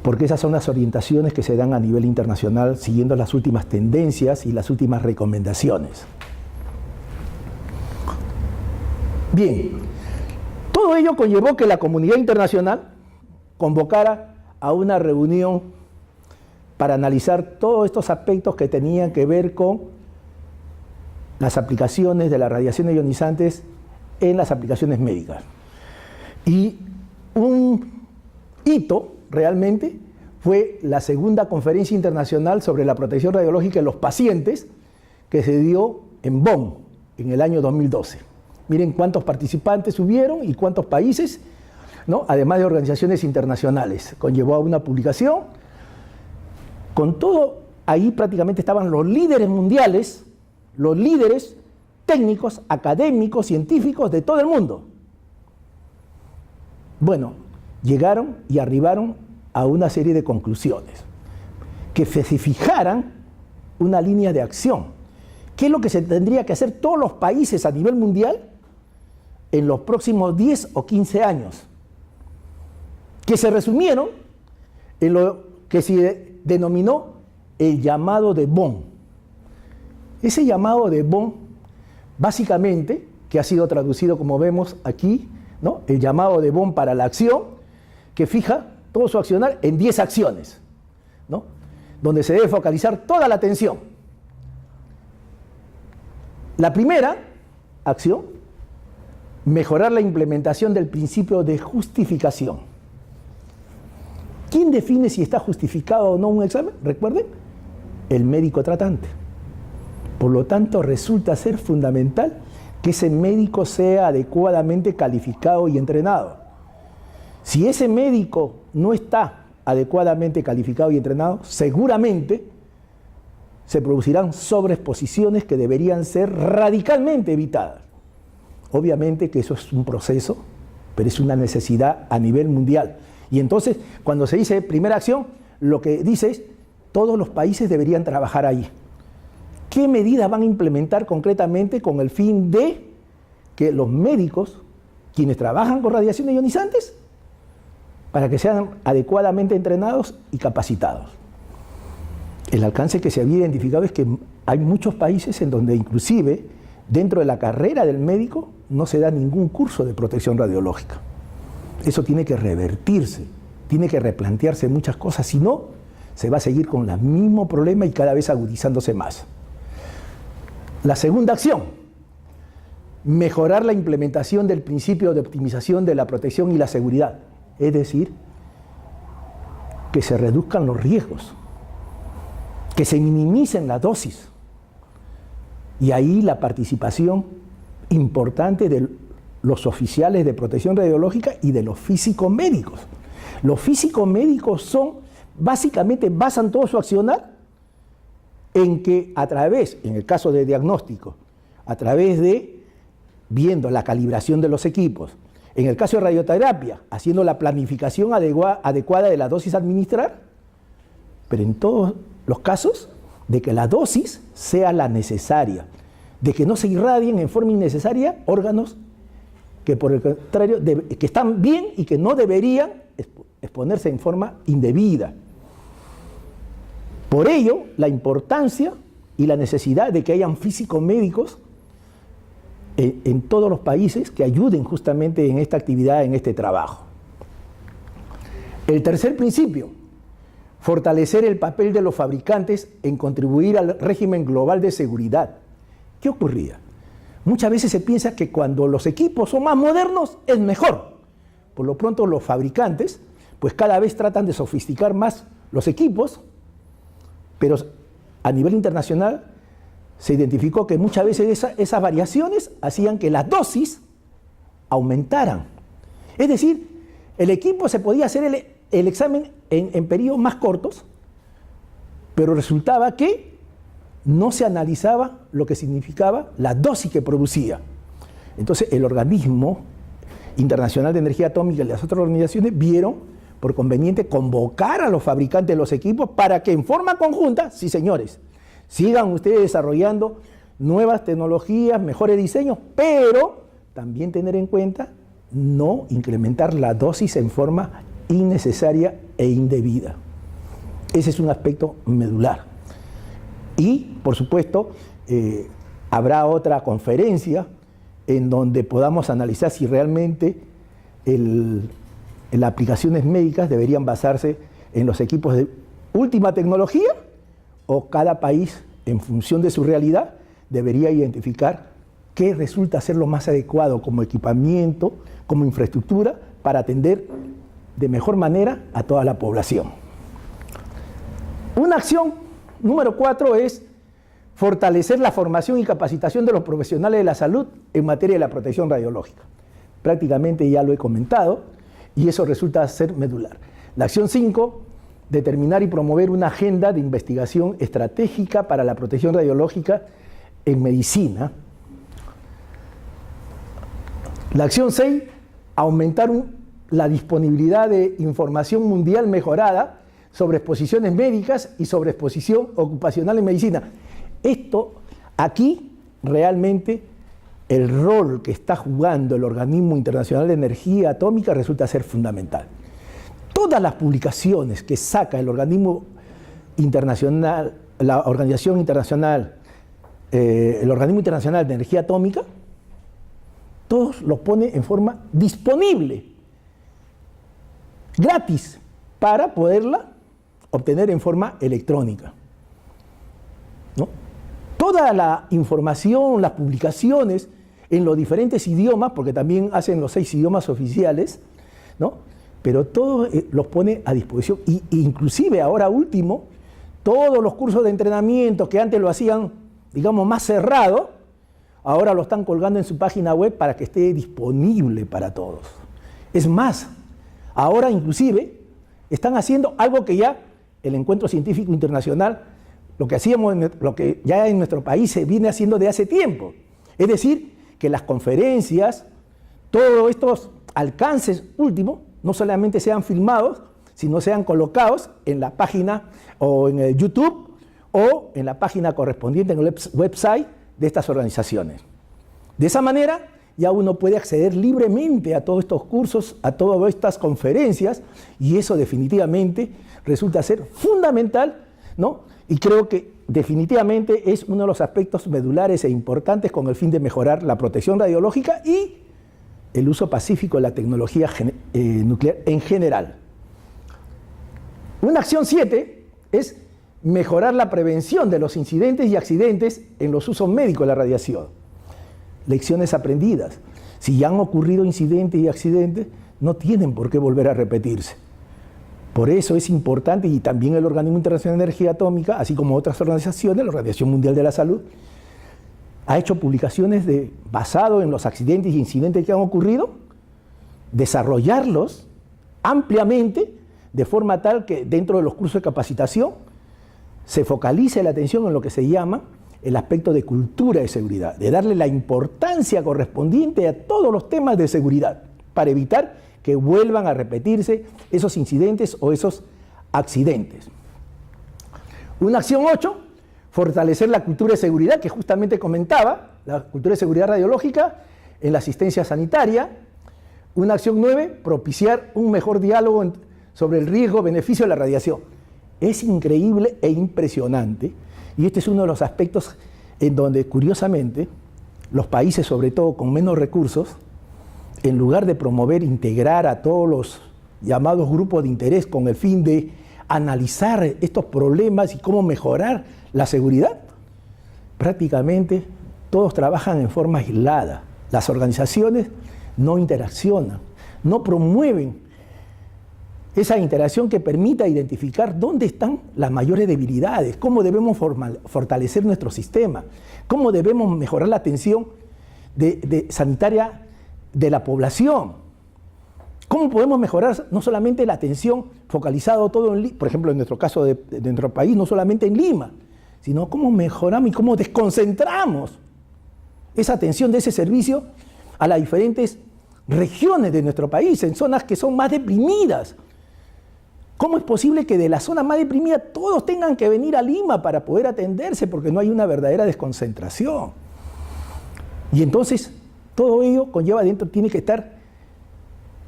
Speaker 2: porque esas son las orientaciones que se dan a nivel internacional, siguiendo las últimas tendencias y las últimas recomendaciones. Bien, todo ello conllevó que la comunidad internacional convocara a una reunión para analizar todos estos aspectos que tenían que ver con las aplicaciones de las radiaciones ionizantes en las aplicaciones médicas. Y un hito realmente fue la segunda conferencia internacional sobre la protección radiológica en los pacientes, que se dio en Bonn en el año 2012. Miren cuántos participantes hubieron y cuántos países, ¿no? Además de organizaciones internacionales. Conllevó a una publicación. Con todo, ahí prácticamente estaban los líderes mundiales, los líderes técnicos, académicos, científicos de todo el mundo. Bueno, llegaron y arribaron a una serie de conclusiones que se fijaran una línea de acción. ¿Qué es lo que se tendría que hacer todos los países a nivel mundial en los próximos 10 o 15 años? Que se resumieron en lo que se denominó el llamado de Bonn. Ese llamado de Bonn, básicamente, que ha sido traducido como vemos aquí, ¿no? El llamado de Bonn para la acción, que fija todo su accionar en 10 acciones, ¿no? Donde se debe focalizar toda la atención. La primera acción, mejorar la implementación del principio de justificación. ¿Quién define si está justificado o no un examen? Recuerden, el médico tratante. Por lo tanto, resulta ser fundamental que ese médico sea adecuadamente calificado y entrenado. Si ese médico no está adecuadamente calificado y entrenado, seguramente se producirán sobreexposiciones que deberían ser radicalmente evitadas. Obviamente que eso es un proceso, pero es una necesidad a nivel mundial. Y entonces, cuando se dice primera acción, lo que dice es, todos los países deberían trabajar ahí. ¿Qué medidas van a implementar concretamente con el fin de que los médicos, quienes trabajan con radiaciones ionizantes, para que sean adecuadamente entrenados y capacitados? El alcance que se había identificado es que hay muchos países en donde inclusive dentro de la carrera del médico no se da ningún curso de protección radiológica. Eso tiene que revertirse, tiene que replantearse muchas cosas, si no, se va a seguir con el mismo problema y cada vez agudizándose más. La segunda acción, mejorar la implementación del principio de optimización de la protección y la seguridad, es decir, que se reduzcan los riesgos, que se minimicen las dosis, y ahí la participación importante de los oficiales de protección radiológica y de los físicos médicos. Los físicos médicos son básicamente basan todo su accionar en que a través, en el caso de diagnóstico, a través de viendo la calibración de los equipos, en el caso de radioterapia, haciendo la planificación adecuada de la dosis a administrar, pero en todos los casos, de que la dosis sea la necesaria, de que no se irradien en forma innecesaria órganos que por el contrario, que están bien y que no deberían exponerse en forma indebida. Por ello, la importancia y la necesidad de que hayan físicos médicos en todos los países que ayuden justamente en esta actividad, en este trabajo. El tercer principio, fortalecer el papel de los fabricantes en contribuir al régimen global de seguridad. ¿Qué ocurría? Muchas veces se piensa que cuando los equipos son más modernos es mejor. Por lo pronto los fabricantes pues cada vez tratan de sofisticar más los equipos, pero a nivel internacional se identificó que muchas veces esas variaciones hacían que las dosis aumentaran. Es decir, el equipo se podía hacer el examen en periodos más cortos, pero resultaba que no se analizaba lo que significaba la dosis que producía. Entonces el Organismo Internacional de Energía Atómica y las otras organizaciones vieron por conveniente convocar a los fabricantes de los equipos para que en forma conjunta, sí señores, sigan ustedes desarrollando nuevas tecnologías, mejores diseños, pero también tener en cuenta no incrementar la dosis en forma innecesaria e indebida. Ese es un aspecto medular. Y, por supuesto, habrá otra conferencia en donde podamos analizar si realmente las aplicaciones médicas deberían basarse en los equipos de última tecnología o cada país, en función de su realidad, debería identificar qué resulta ser lo más adecuado como equipamiento, como infraestructura, para atender de mejor manera a toda la población. Una acción número 4 es fortalecer la formación y capacitación de los profesionales de la salud en materia de la protección radiológica. Prácticamente ya lo he comentado y eso resulta ser medular. La acción 5, determinar y promover una agenda de investigación estratégica para la protección radiológica en medicina. La acción 6, aumentar la disponibilidad de información mundial mejorada sobre exposiciones médicas y sobre exposición ocupacional en medicina. Esto, aquí, realmente, el rol que está jugando el Organismo Internacional de Energía Atómica resulta ser fundamental. Todas las publicaciones que saca el Organismo Internacional, la Organización Internacional, el Organismo Internacional de Energía Atómica, todos los pone en forma disponible, gratis, para poderla obtener en forma electrónica, ¿no? Toda la información, las publicaciones en los diferentes idiomas, porque también hacen los 6 idiomas oficiales, ¿no? Pero todos los pone a disposición, y inclusive ahora último, todos los cursos de entrenamiento que antes lo hacían, digamos, más cerrado, ahora lo están colgando en su página web para que esté disponible para todos. Es más, ahora inclusive están haciendo algo que ya el Encuentro Científico Internacional, lo que hacíamos, lo que ya en nuestro país se viene haciendo de hace tiempo. Es decir, que las conferencias, todos estos alcances últimos, no solamente sean filmados, sino sean colocados en la página o en el YouTube o en la página correspondiente en el website de estas organizaciones. De esa manera ya uno puede acceder libremente a todos estos cursos, a todas estas conferencias, y eso definitivamente resulta ser fundamental, ¿no? Y creo que definitivamente es uno de los aspectos medulares e importantes con el fin de mejorar la protección radiológica y el uso pacífico de la tecnología nuclear en general. Una acción 7 es mejorar la prevención de los incidentes y accidentes en los usos médicos de la radiación. Lecciones aprendidas. Si ya han ocurrido incidentes y accidentes, no tienen por qué volver a repetirse. Por eso es importante, y también el Organismo Internacional de Energía Atómica, así como otras organizaciones, la Organización Mundial de la Salud, ha hecho publicaciones basado en los accidentes y incidentes que han ocurrido, desarrollarlos ampliamente de forma tal que dentro de los cursos de capacitación se focalice la atención en lo que se llama el aspecto de cultura de seguridad, de darle la importancia correspondiente a todos los temas de seguridad, para evitar que vuelvan a repetirse esos incidentes o esos accidentes. Una acción 8, fortalecer la cultura de seguridad, que justamente comentaba, la cultura de seguridad radiológica en la asistencia sanitaria. Una acción 9, propiciar un mejor diálogo sobre el riesgo-beneficio de la radiación. Es increíble e impresionante, y este es uno de los aspectos en donde, curiosamente, los países, sobre todo con menos recursos, en lugar de promover, integrar a todos los llamados grupos de interés con el fin de analizar estos problemas y cómo mejorar la seguridad, prácticamente todos trabajan en forma aislada. Las organizaciones no interaccionan, no promueven esa interacción que permita identificar dónde están las mayores debilidades, cómo debemos fortalecer nuestro sistema, cómo debemos mejorar la atención sanitaria de la población, cómo podemos mejorar no solamente la atención focalizada todo en por ejemplo en nuestro caso de nuestro país, no solamente en Lima, sino cómo mejoramos y cómo desconcentramos esa atención de ese servicio a las diferentes regiones de nuestro país, en zonas que son más deprimidas. ¿Cómo es posible que de la zona más deprimida todos tengan que venir a Lima para poder atenderse? Porque no hay una verdadera desconcentración. Y entonces todo ello conlleva tiene que estar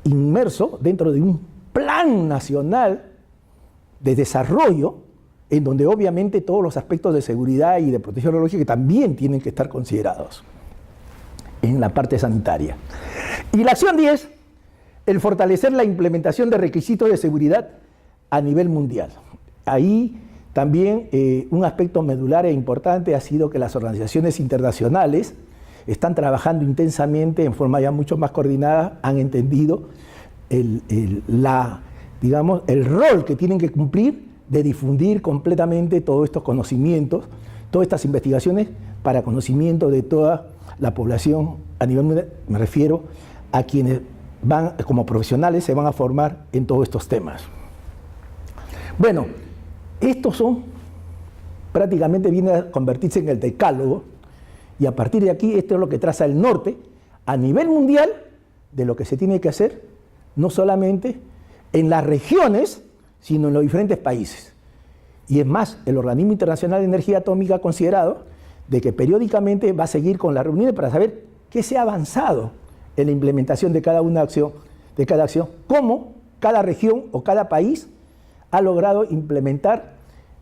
Speaker 2: inmerso dentro de un plan nacional de desarrollo, en donde obviamente todos los aspectos de seguridad y de protección radiológica también tienen que estar considerados en la parte sanitaria. Y la acción 10, el fortalecer la implementación de requisitos de seguridad a nivel mundial. Ahí también un aspecto medular e importante ha sido que las organizaciones internacionales están trabajando intensamente en forma ya mucho más coordinada, han entendido el rol que tienen que cumplir de difundir completamente todos estos conocimientos, todas estas investigaciones para conocimiento de toda la población a nivel mundial. Me refiero a quienes van como profesionales, se van a formar en todos estos temas. Bueno, estos son, prácticamente viene a convertirse en el decálogo, y a partir de aquí esto es lo que traza el norte a nivel mundial de lo que se tiene que hacer, no solamente en las regiones, sino en los diferentes países. Y es más, el Organismo Internacional de Energía Atómica ha considerado de que periódicamente va a seguir con las reuniones para saber qué se ha avanzado en la implementación de cada acción, cómo cada región o cada país ha logrado implementar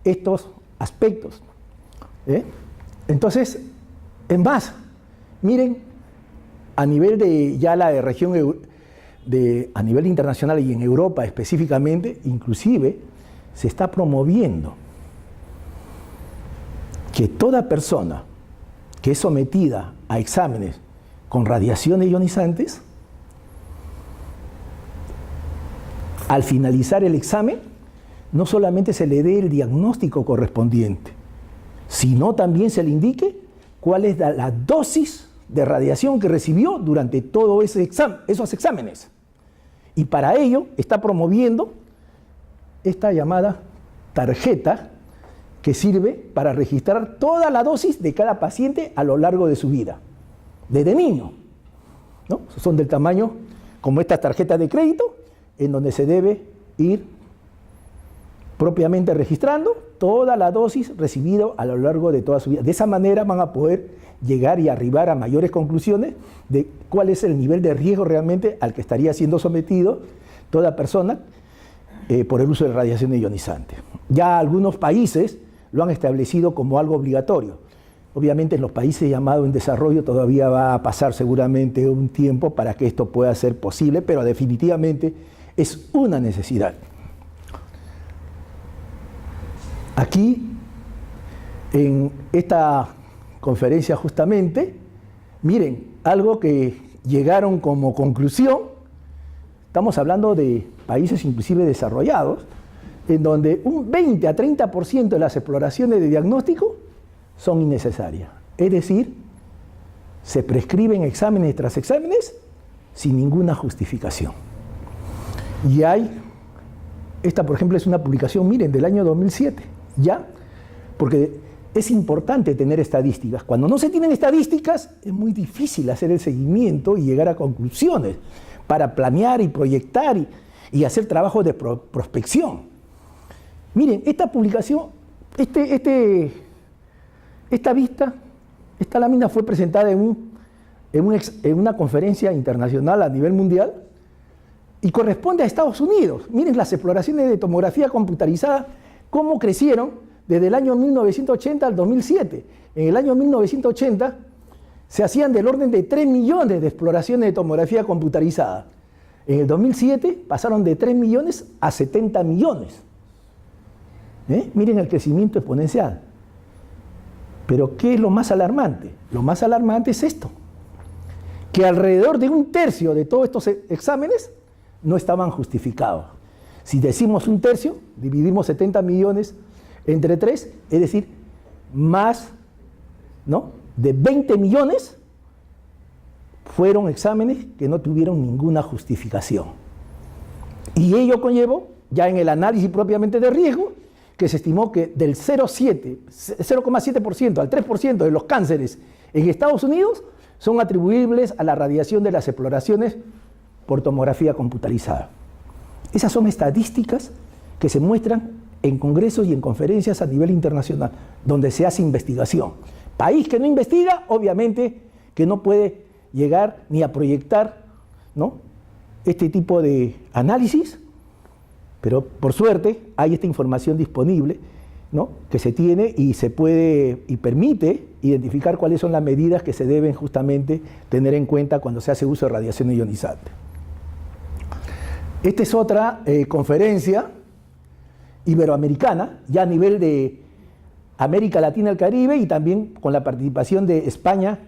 Speaker 2: estos aspectos. Entonces, es más, miren, a nivel de ya la región, a nivel internacional y en Europa específicamente, inclusive se está promoviendo que toda persona que es sometida a exámenes con radiaciones ionizantes, al finalizar el examen, no solamente se le dé el diagnóstico correspondiente, sino también se le indique cuál es la dosis de radiación que recibió durante todos esos exámenes. Y para ello está promoviendo esta llamada tarjeta que sirve para registrar toda la dosis de cada paciente a lo largo de su vida, desde niño, ¿no? Son del tamaño como esta tarjeta de crédito, en donde se debe ir propiamente registrando toda la dosis recibida a lo largo de toda su vida. De esa manera van a poder llegar y arribar a mayores conclusiones de cuál es el nivel de riesgo realmente al que estaría siendo sometido toda persona por el uso de radiación ionizante. Ya algunos países lo han establecido como algo obligatorio. Obviamente en los países llamados en desarrollo todavía va a pasar seguramente un tiempo para que esto pueda ser posible, pero definitivamente es una necesidad. Aquí, en esta conferencia justamente, miren, algo que llegaron como conclusión, estamos hablando de países inclusive desarrollados, en donde un 20 a 30% de las exploraciones de diagnóstico son innecesarias. Es decir, se prescriben exámenes tras exámenes sin ninguna justificación. Y hay Esta, por ejemplo, es una publicación, miren, del año 2007, ¿ya? Porque es importante tener estadísticas. Cuando no se tienen estadísticas, es muy difícil hacer el seguimiento y llegar a conclusiones para planear y proyectar y hacer trabajos de prospección. Miren, esta publicación, esta lámina fue presentada en una conferencia internacional a nivel mundial y corresponde a Estados Unidos. Miren las exploraciones de tomografía computarizada, cómo crecieron desde el año 1980 al 2007. En el año 1980 se hacían del orden de 3 millones de exploraciones de tomografía computarizada. En el 2007 pasaron de 3 millones a 70 millones. Miren el crecimiento exponencial. Pero ¿qué es lo más alarmante? Lo más alarmante es esto, que alrededor de 1/3 de todos estos exámenes no estaban justificados. Si decimos 1/3, dividimos 70 millones entre 3, es decir, más, ¿no?, de 20 millones fueron exámenes que no tuvieron ninguna justificación. Y ello conllevó, ya en el análisis propiamente de riesgo, que se estimó que del 0,7% al 3% de los cánceres en Estados Unidos son atribuibles a la radiación de las exploraciones por tomografía computarizada. Esas son estadísticas que se muestran en congresos y en conferencias a nivel internacional, donde se hace investigación. País que no investiga, obviamente, que no puede llegar ni a proyectar, ¿no?, este tipo de análisis, pero por suerte hay esta información disponible, ¿no?, que se tiene y se puede y permite identificar cuáles son las medidas que se deben justamente tener en cuenta cuando se hace uso de radiación ionizante. Esta es otra conferencia iberoamericana, ya a nivel de América Latina y el Caribe, y también con la participación de España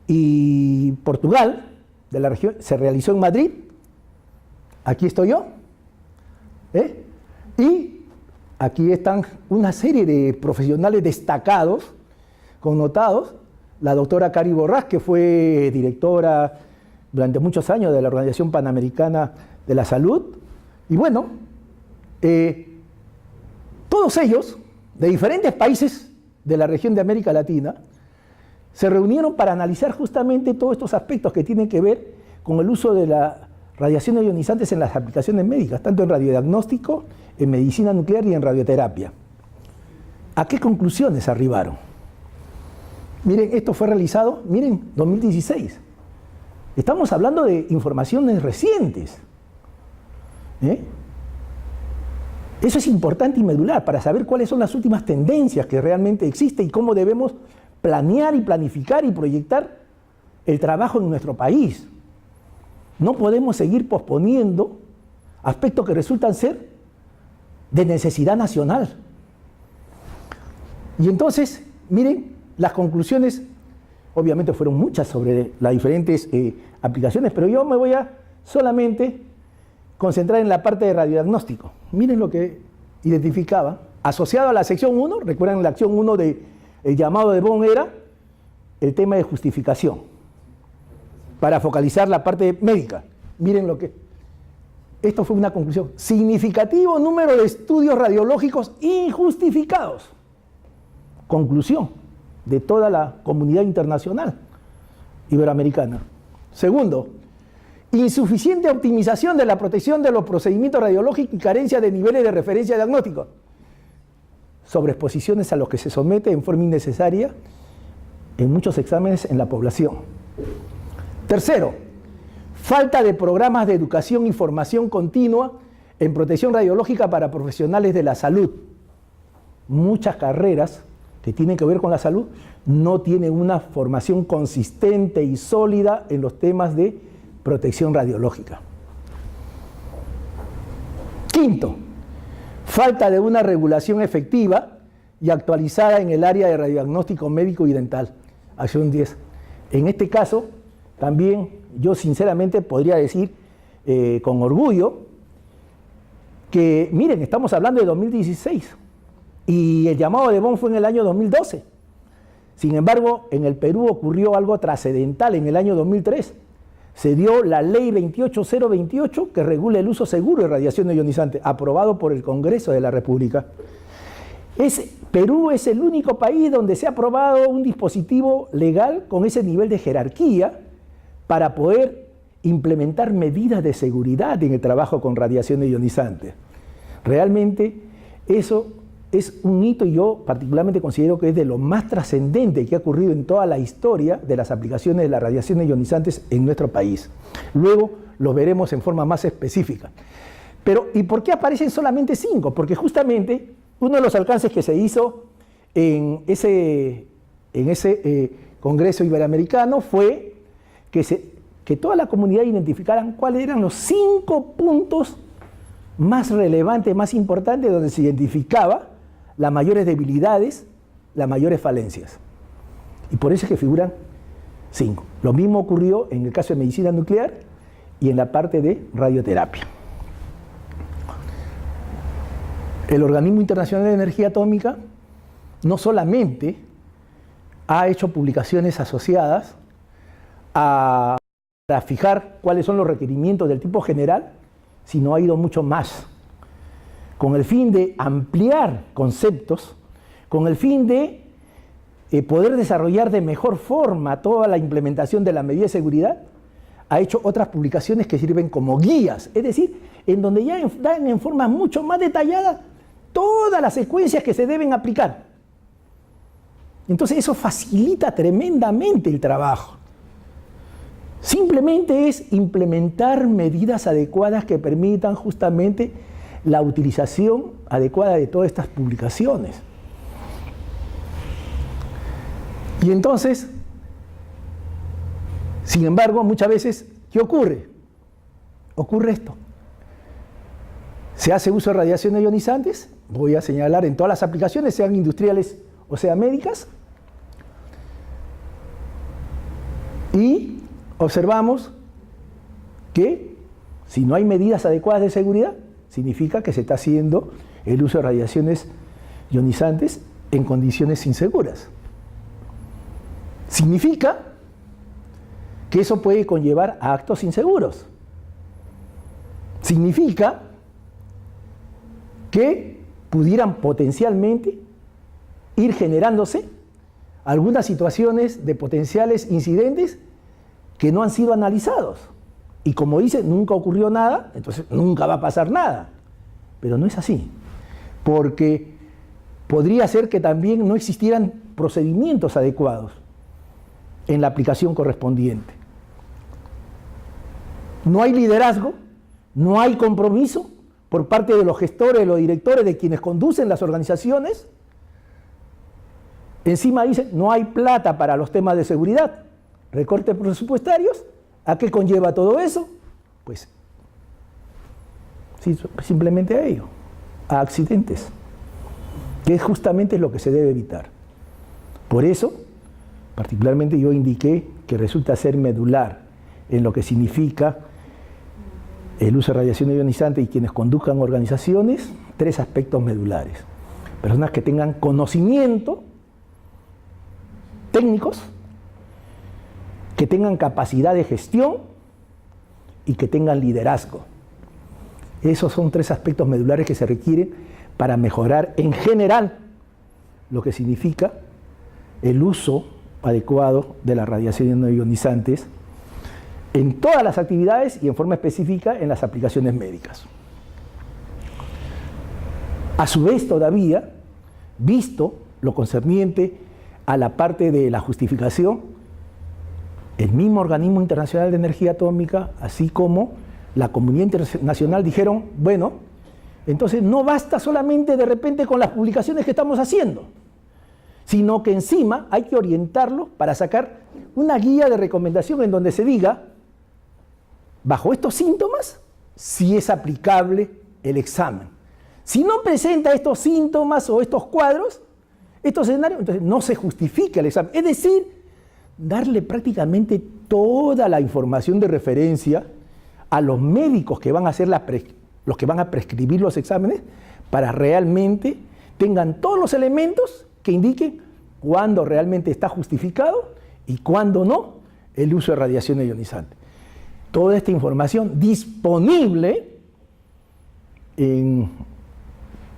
Speaker 2: y Portugal, de la región. Se realizó en Madrid. Aquí estoy yo. Y aquí están una serie de profesionales destacados, connotados. La doctora Cari Borrás, que fue directora durante muchos años de la Organización Panamericana de la Salud. Y bueno, todos ellos, de diferentes países de la región de América Latina, se reunieron para analizar justamente todos estos aspectos que tienen que ver con el uso de la radiación ionizantes en las aplicaciones médicas, tanto en radiodiagnóstico, en medicina nuclear y en radioterapia. ¿A qué conclusiones arribaron? Miren, esto fue realizado, miren, 2016. Estamos hablando de informaciones recientes. Eso es importante y medular para saber cuáles son las últimas tendencias que realmente existen y cómo debemos planear y planificar y proyectar el trabajo en nuestro país. No podemos seguir posponiendo aspectos que resultan ser de necesidad nacional. Y entonces, miren, las conclusiones obviamente fueron muchas sobre las diferentes aplicaciones, pero yo me voy a solamente concentrar en la parte de radiodiagnóstico. Miren lo que identificaba. Asociado a la sección 1, recuerdan la acción 1 del llamado de Bond era el tema de justificación, para focalizar la parte médica. Miren lo que... Esto fue una conclusión. Significativo número de estudios radiológicos injustificados. Conclusión de toda la comunidad internacional iberoamericana. Segundo, insuficiente optimización de la protección de los procedimientos radiológicos y carencia de niveles de referencia diagnóstica. Sobreexposiciones a los que se somete en forma innecesaria en muchos exámenes en la población. Tercero, falta de programas de educación y formación continua en protección radiológica para profesionales de la salud. Muchas carreras que tienen que ver con la salud no tienen una formación consistente y sólida en los temas de protección radiológica. Quinto, falta de una regulación efectiva y actualizada en el área de radiodiagnóstico médico y dental. Acción 10. En este caso, también yo sinceramente podría decir con orgullo que, miren, estamos hablando de 2016 y el llamado de Bond fue en el año 2012. Sin embargo, en el Perú ocurrió algo trascendental en el año 2003, se dio la ley 28028 que regula el uso seguro de radiación ionizante, aprobado por el Congreso de la República. Perú es el único país donde se ha aprobado un dispositivo legal con ese nivel de jerarquía para poder implementar medidas de seguridad en el trabajo con radiación ionizante. Realmente eso es un hito y yo particularmente considero que es de lo más trascendente que ha ocurrido en toda la historia de las aplicaciones de las radiaciones ionizantes en nuestro país. Luego lo veremos en forma más específica. Pero, ¿y por qué aparecen solamente 5? Porque justamente uno de los alcances que se hizo en ese Congreso Iberoamericano fue que toda la comunidad identificaran cuáles eran los 5 puntos más relevantes, más importantes, donde se identificaba las mayores debilidades, las mayores falencias. Y por eso es que figuran 5. Lo mismo ocurrió en el caso de medicina nuclear y en la parte de radioterapia. El Organismo Internacional de Energía Atómica no solamente ha hecho publicaciones asociadas para fijar cuáles son los requerimientos del tipo general, sino ha ido mucho más, con el fin de ampliar conceptos, con el fin de poder desarrollar de mejor forma toda la implementación de la medida de seguridad. Ha hecho otras publicaciones que sirven como guías, es decir, en donde ya dan en forma mucho más detallada todas las secuencias que se deben aplicar. Entonces eso facilita tremendamente el trabajo. Simplemente es implementar medidas adecuadas que permitan justamente la utilización adecuada de todas estas publicaciones. Y entonces, sin embargo, muchas veces, ¿qué ocurre? Ocurre esto. Se hace uso de radiaciones ionizantes, voy a señalar en todas las aplicaciones, sean industriales o sean médicas, y observamos que si no hay medidas adecuadas de seguridad, significa que se está haciendo el uso de radiaciones ionizantes en condiciones inseguras. Significa que eso puede conllevar a actos inseguros. Significa que pudieran potencialmente ir generándose algunas situaciones de potenciales incidentes que no han sido analizados. Y como dice, nunca ocurrió nada, entonces nunca va a pasar nada. Pero no es así, porque podría ser que también no existieran procedimientos adecuados en la aplicación correspondiente. No hay liderazgo, no hay compromiso por parte de los gestores, de los directores, de quienes conducen las organizaciones. Encima dicen, no hay plata para los temas de seguridad, recortes presupuestarios. ¿A qué conlleva todo eso? Pues sí, simplemente a ello, a accidentes, que es justamente lo que se debe evitar. Por eso, particularmente yo indiqué que resulta ser medular en lo que significa el uso de radiación ionizante y quienes conduzcan organizaciones, 3 aspectos medulares. Personas que tengan conocimiento técnicos, que tengan capacidad de gestión y que tengan liderazgo. Esos son 3 aspectos medulares que se requieren para mejorar en general lo que significa el uso adecuado de las radiaciones ionizantes en todas las actividades y en forma específica en las aplicaciones médicas. A su vez, todavía, visto lo concerniente a la parte de la justificación, el mismo Organismo Internacional de Energía Atómica, así como la comunidad internacional, dijeron, bueno, entonces no basta solamente de repente con las publicaciones que estamos haciendo, sino que encima hay que orientarlo para sacar una guía de recomendación en donde se diga, bajo estos síntomas, si es aplicable el examen. Si no presenta estos síntomas o estos cuadros, estos escenarios, entonces no se justifica el examen. Es decir, darle prácticamente toda la información de referencia a los médicos que van a hacer los que van a prescribir los exámenes para realmente tengan todos los elementos que indiquen cuándo realmente está justificado y cuándo no el uso de radiación ionizante. toda esta información disponible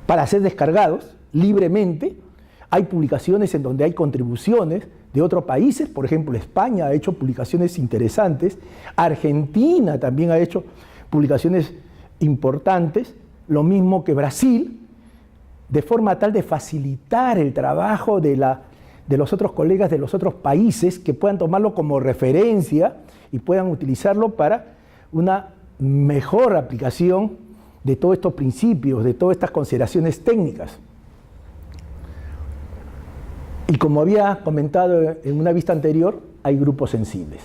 Speaker 2: para ser descargados libremente. Hay publicaciones en donde hay contribuciones de otros países, por ejemplo, España ha hecho publicaciones interesantes, Argentina también ha hecho publicaciones importantes, lo mismo que Brasil, de forma tal de facilitar el trabajo de los otros colegas de los otros países, que puedan tomarlo como referencia y puedan utilizarlo para una mejor aplicación de todos estos principios, de todas estas consideraciones técnicas. Y como había comentado en una vista anterior, hay grupos sensibles.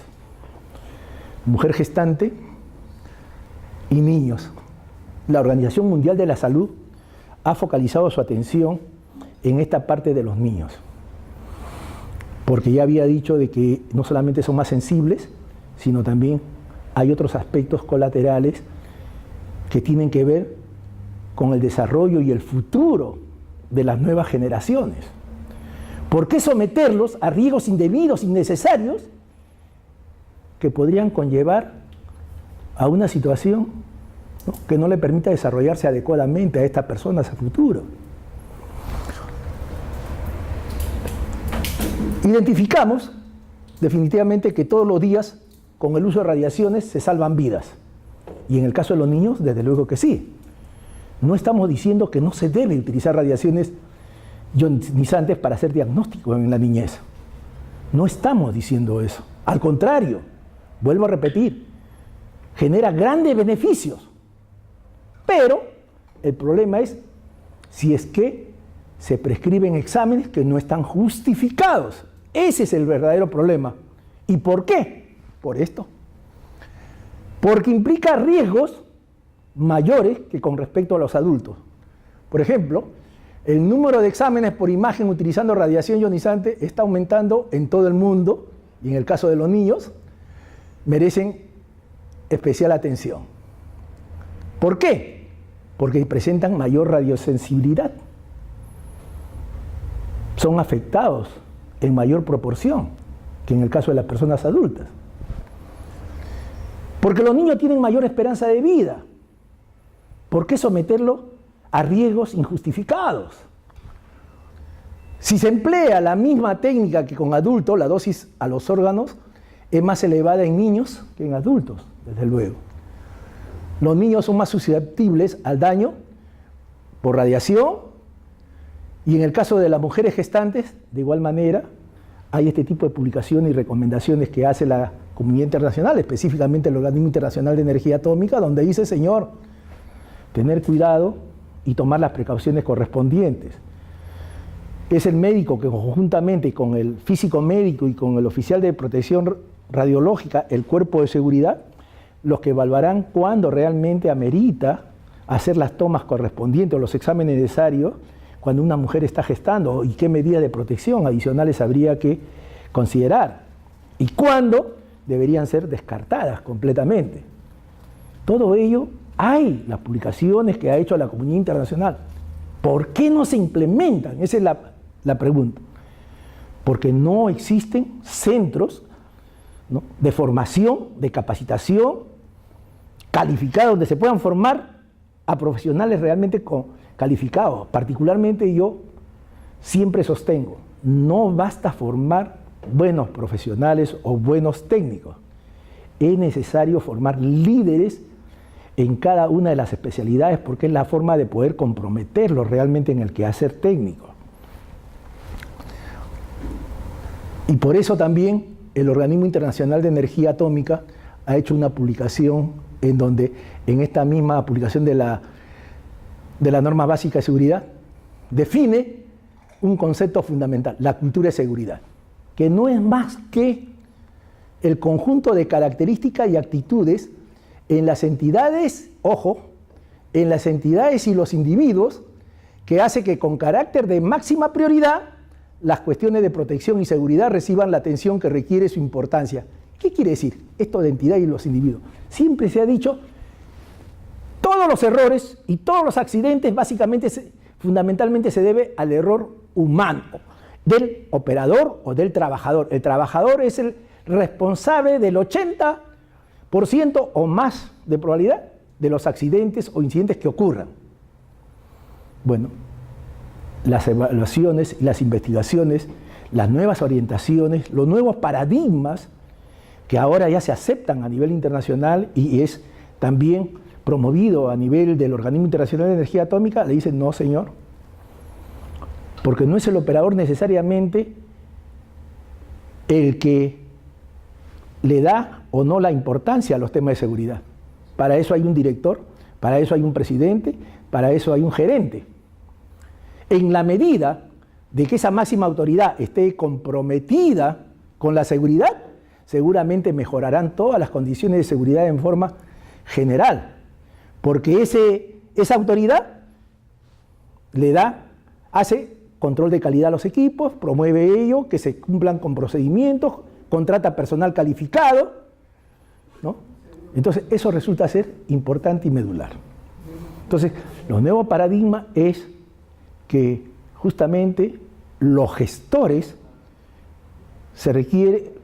Speaker 2: Mujer gestante y niños. La Organización Mundial de la Salud ha focalizado su atención en esta parte de los niños, porque ya había dicho de que no solamente son más sensibles, sino también hay otros aspectos colaterales que tienen que ver con el desarrollo y el futuro de las nuevas generaciones. ¿Por qué someterlos a riesgos indebidos, innecesarios, que podrían conllevar a una situación, ¿no?, que no le permita desarrollarse adecuadamente a estas personas a futuro? Identificamos definitivamente que todos los días con el uso de radiaciones se salvan vidas. Y en el caso de los niños, desde luego que sí. No estamos diciendo que no se debe utilizar radiaciones ionizantes para hacer diagnóstico en la niñez. No estamos diciendo eso. Al contrario, vuelvo a repetir, genera grandes beneficios. Pero el problema es si es que se prescriben exámenes que no están justificados. Ese es el verdadero problema. ¿Y por qué? Por esto. Porque implica riesgos mayores que con respecto a los adultos. Por ejemplo, el número de exámenes por imagen utilizando radiación ionizante está aumentando en todo el mundo, y en el caso de los niños merecen especial atención. ¿Por qué? Porque presentan mayor radiosensibilidad. Son afectados en mayor proporción que en el caso de las personas adultas. Porque los niños tienen mayor esperanza de vida. ¿Por qué someterlo a riesgos injustificados? Si se emplea la misma técnica que con adultos, la dosis a los órganos es más elevada en niños que en adultos, desde luego. Los niños son más susceptibles al daño por radiación, y en el caso de las mujeres gestantes, de igual manera, hay este tipo de publicaciones y recomendaciones que hace la comunidad internacional, específicamente el Organismo Internacional de Energía Atómica, donde dice, señor, tener cuidado y tomar las precauciones correspondientes. Es el médico que conjuntamente con el físico médico y con el oficial de protección radiológica, el cuerpo de seguridad, los que evaluarán cuándo realmente amerita hacer las tomas correspondientes o los exámenes necesarios cuando una mujer está gestando, y qué medidas de protección adicionales habría que considerar, y cuándo deberían ser descartadas completamente. Todo ello hay las publicaciones que ha hecho la comunidad internacional. ¿Por qué no se implementan? Esa es la pregunta. Porque no existen centros, ¿no?, de formación, de capacitación calificados, donde se puedan formar a profesionales realmente calificados. Particularmente yo siempre sostengo, no basta formar buenos profesionales o buenos técnicos. Es necesario formar líderes en cada una de las especialidades, porque es la forma de poder comprometerlos realmente en el quehacer técnico. Y por eso también el Organismo Internacional de Energía Atómica ha hecho una publicación en donde, en esta misma publicación de la norma básica de seguridad, define un concepto fundamental, la cultura de seguridad, que no es más que el conjunto de características y actitudes en las entidades, ojo, en las entidades y los individuos, que hace que con carácter de máxima prioridad las cuestiones de protección y seguridad reciban la atención que requiere su importancia. ¿Qué quiere decir esto de entidad y los individuos? Siempre se ha dicho, todos los errores y todos los accidentes básicamente, fundamentalmente se debe al error humano, del operador o del trabajador. El trabajador es el responsable del 80% 50% o más de probabilidad de los accidentes o incidentes que ocurran. Bueno, las evaluaciones, las investigaciones, las nuevas orientaciones, los nuevos paradigmas que ahora ya se aceptan a nivel internacional y es también promovido a nivel del Organismo Internacional de Energía Atómica, le dicen no, señor, porque no es el operador necesariamente el que le da o no la importancia a los temas de seguridad. Para eso hay un director, para eso hay un presidente, para eso hay un gerente. En la medida de que esa máxima autoridad esté comprometida con la seguridad, seguramente mejorarán todas las condiciones de seguridad en forma general, porque esa autoridad hace control de calidad a los equipos, promueve ello, que se cumplan con procedimientos, contrata personal calificado, ¿no? Entonces eso resulta ser importante y medular. Entonces, los nuevos paradigmas es que justamente los gestores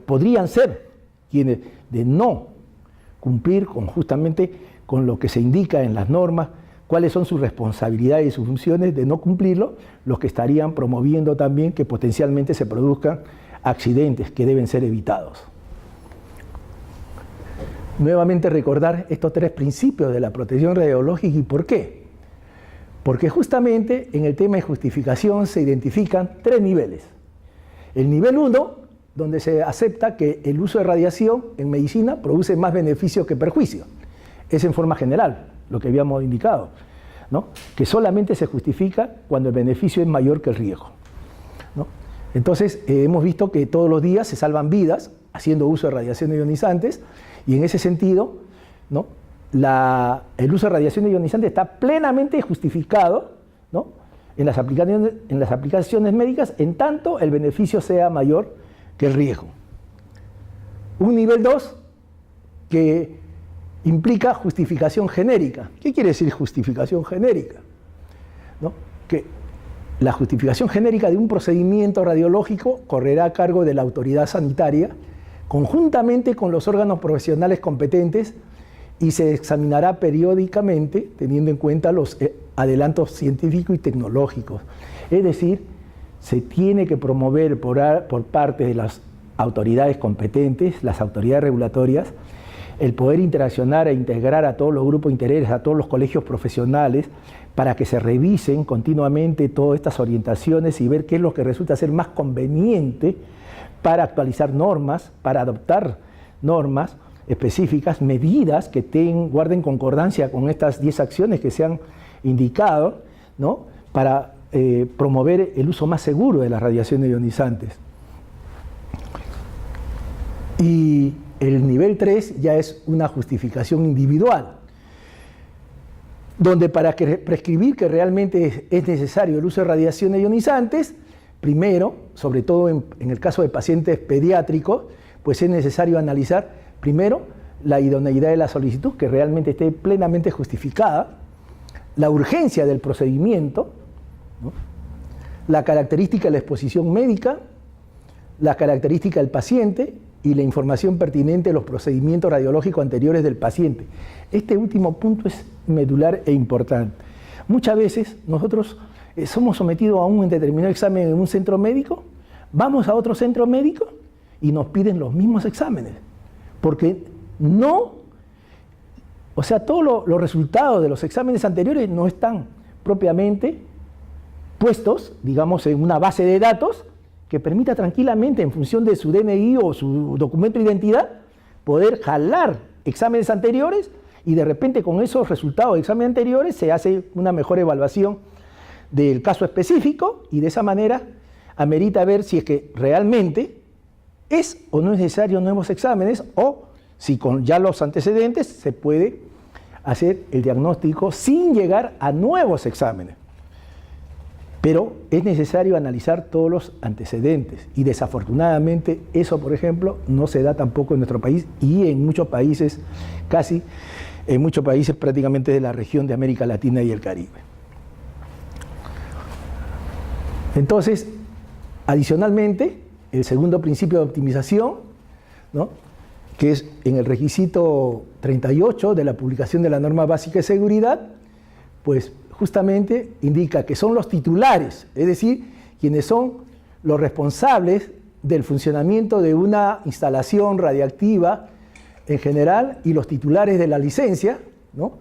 Speaker 2: podrían ser quienes de no cumplir justamente con lo que se indica en las normas, cuáles son sus responsabilidades y sus funciones, de no cumplirlo, los que estarían promoviendo también que potencialmente se produzcan accidentes que deben ser evitados. Nuevamente recordar estos 3 principios de la protección radiológica. ¿Y por qué? Porque justamente en el tema de justificación se identifican 3 niveles. El nivel 1, donde se acepta que el uso de radiación en medicina produce más beneficio que perjuicio. Es en forma general, lo que habíamos indicado, ¿no? Que solamente se justifica cuando el beneficio es mayor que el riesgo, ¿no? Entonces, hemos visto que todos los días se salvan vidas haciendo uso de radiaciones ionizantes, y en ese sentido, ¿no? El uso de radiaciones ionizantes está plenamente justificado, ¿no? en las aplicaciones médicas, en tanto el beneficio sea mayor que el riesgo. Un nivel 2 que implica justificación genérica. ¿Qué quiere decir justificación genérica? ¿No? Que la justificación genérica de un procedimiento radiológico correrá a cargo de la autoridad sanitaria, conjuntamente con los órganos profesionales competentes, y se examinará periódicamente teniendo en cuenta los adelantos científicos y tecnológicos. Es decir, se tiene que promover por parte de las autoridades competentes, las autoridades regulatorias, el poder interaccionar e integrar a todos los grupos de interés, a todos los colegios profesionales, para que se revisen continuamente todas estas orientaciones y ver qué es lo que resulta ser más conveniente para actualizar normas, para adoptar normas específicas, medidas que guarden concordancia con estas 10 acciones que se han indicado, ¿no? Para promover el uso más seguro de las radiaciones ionizantes. Y el nivel 3 ya es una justificación individual, donde para prescribir que realmente es necesario el uso de radiaciones ionizantes, primero, sobre todo en el caso de pacientes pediátricos, pues es necesario analizar primero la idoneidad de la solicitud, que realmente esté plenamente justificada, la urgencia del procedimiento, ¿no? La característica de la exposición médica, la característica del paciente y la información pertinente de los procedimientos radiológicos anteriores del paciente. Este último punto es medular e importante. Muchas veces nosotros somos sometidos a un determinado examen en un centro médico, vamos a otro centro médico y nos piden los mismos exámenes, porque todos los resultados de los exámenes anteriores no están propiamente puestos, digamos, en una base de datos que permita tranquilamente, en función de su DNI o su documento de identidad, poder jalar exámenes anteriores y de repente con esos resultados de exámenes anteriores se hace una mejor evaluación del caso específico y de esa manera amerita ver si es que realmente es o no es necesario nuevos exámenes o si con ya los antecedentes se puede hacer el diagnóstico sin llegar a nuevos exámenes. Pero es necesario analizar todos los antecedentes y desafortunadamente eso, por ejemplo, no se da tampoco en nuestro país y en muchos países, en muchos países prácticamente de la región de América Latina y el Caribe. Entonces, adicionalmente, el segundo principio de optimización, ¿no? que es en el requisito 38 de la publicación de la norma básica de seguridad, pues justamente indica que son los titulares, es decir, quienes son los responsables del funcionamiento de una instalación radiactiva en general y los titulares de la licencia, ¿no?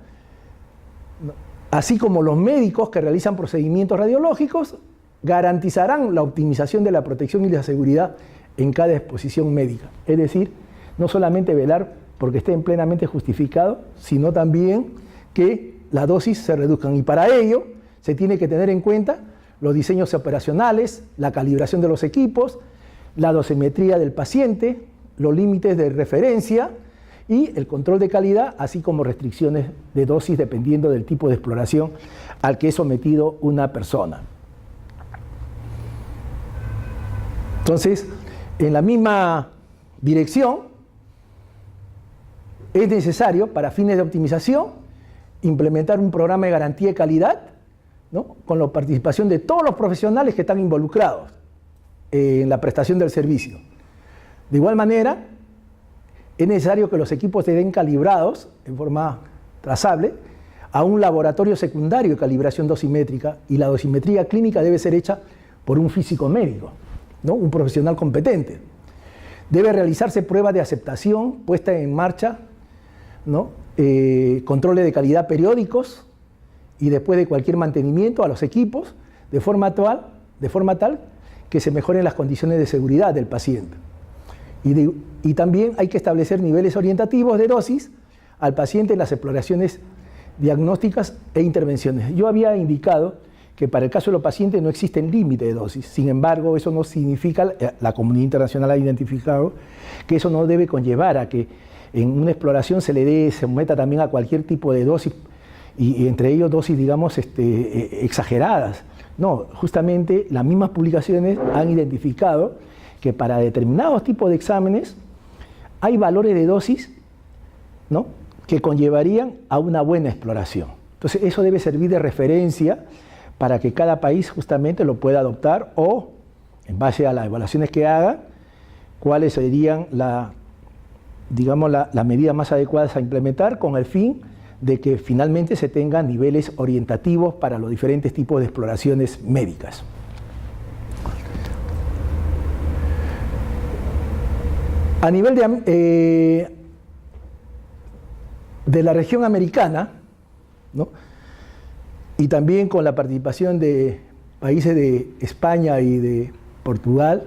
Speaker 2: Así como los médicos que realizan procedimientos radiológicos, garantizarán la optimización de la protección y la seguridad en cada exposición médica. Es decir, no solamente velar porque estén plenamente justificados, sino también que la dosis se reduzcan. Y para ello se tiene que tener en cuenta los diseños operacionales, la calibración de los equipos, la dosimetría del paciente, los límites de referencia y el control de calidad, así como restricciones de dosis dependiendo del tipo de exploración al que es sometido una persona. Entonces, en la misma dirección, es necesario, para fines de optimización, implementar un programa de garantía de calidad, ¿no? Con la participación de todos los profesionales que están involucrados en la prestación del servicio. De igual manera, es necesario que los equipos estén calibrados en forma trazable a un laboratorio secundario de calibración dosimétrica, y la dosimetría clínica debe ser hecha por un físico médico, ¿no? Un profesional competente. Debe realizarse pruebas de aceptación, puesta en marcha, ¿no? Controles de calidad periódicos y después de cualquier mantenimiento a los equipos de forma tal que se mejoren las condiciones de seguridad del paciente. Y también hay que establecer niveles orientativos de dosis al paciente en las exploraciones diagnósticas e intervenciones. Yo había indicado que para el caso de los pacientes no existe límite de dosis. Sin embargo, eso no significa, la comunidad internacional ha identificado, que eso no debe conllevar a que en una exploración se someta también a cualquier tipo de dosis, y entre ellos dosis, digamos, exageradas. No, justamente las mismas publicaciones han identificado que para determinados tipos de exámenes hay valores de dosis, ¿no?, que conllevarían a una buena exploración. Entonces, eso debe servir de referencia para que cada país justamente lo pueda adoptar, o, en base a las evaluaciones que haga, cuáles serían las medidas más adecuadas a implementar, con el fin de que finalmente se tengan niveles orientativos para los diferentes tipos de exploraciones médicas. A nivel de la región americana, ¿no?, y también con la participación de países de España y de Portugal,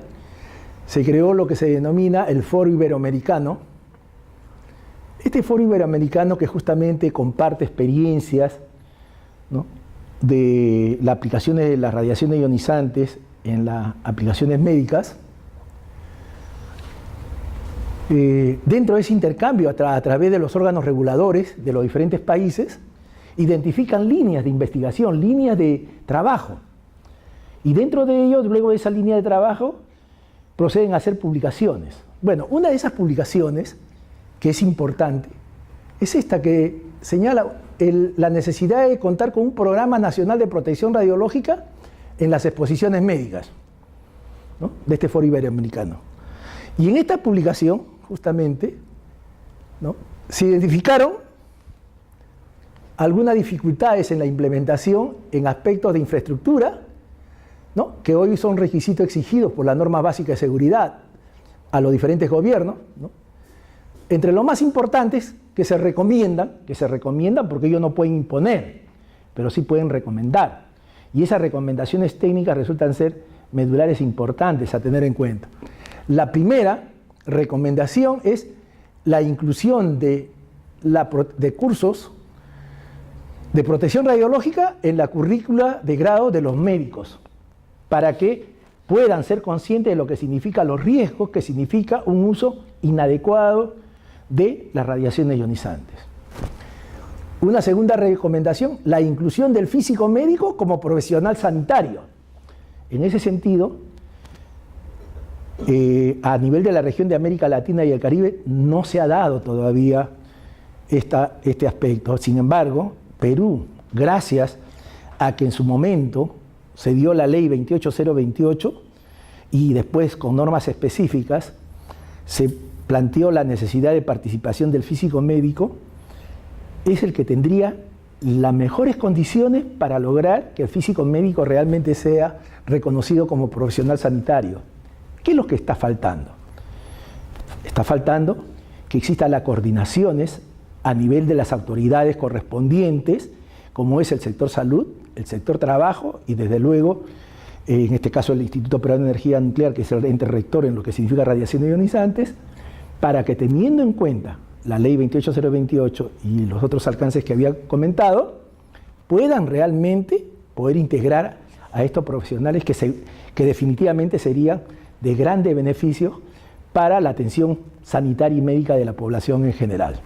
Speaker 2: se creó lo que se denomina el Foro Iberoamericano. Este Foro Iberoamericano, que justamente comparte experiencias, ¿no?, de la aplicación de las radiaciones ionizantes en las aplicaciones médicas, dentro de ese intercambio a través de los órganos reguladores de los diferentes países, identifican líneas de investigación, líneas de trabajo, y dentro de ellos, luego de esa línea de trabajo, proceden a hacer publicaciones. Bueno, una de esas publicaciones, que es importante, es esta que señala la necesidad de contar con un programa nacional de protección radiológica en las exposiciones médicas, ¿no?, de este Foro Iberoamericano. Y en esta publicación, justamente, ¿no?, se identificaron algunas dificultades en la implementación en aspectos de infraestructura, ¿no?, que hoy son requisitos exigidos por la norma básica de seguridad a los diferentes gobiernos, ¿no?, entre los más importantes que se recomiendan porque ellos no pueden imponer, pero sí pueden recomendar. Y esas recomendaciones técnicas resultan ser medulares importantes a tener en cuenta. La primera recomendación es la inclusión de cursos de protección radiológica en la currícula de grado de los médicos, para que puedan ser conscientes de lo que significa los riesgos que significa un uso inadecuado de las radiaciones ionizantes. Una segunda recomendación, la inclusión del físico médico como profesional sanitario. En ese sentido, a nivel de la región de América Latina y el Caribe no se ha dado todavía este aspecto. Sin embargo, Perú, gracias a que en su momento se dio la ley 28028 y después con normas específicas se planteó la necesidad de participación del físico médico es el que tendría las mejores condiciones para lograr que el físico médico realmente sea reconocido como profesional sanitario. ¿Qué es lo que está faltando? Está faltando que existan las coordinaciones a nivel de las autoridades correspondientes, como es el sector salud, el sector trabajo y desde luego, en este caso el Instituto Peruano de Energía Nuclear, que es el ente rector en lo que significa radiaciones ionizantes, para que teniendo en cuenta la ley 28028 y los otros alcances que había comentado, puedan realmente poder integrar a estos profesionales que definitivamente serían de grande beneficio para la atención sanitaria y médica de la población en general.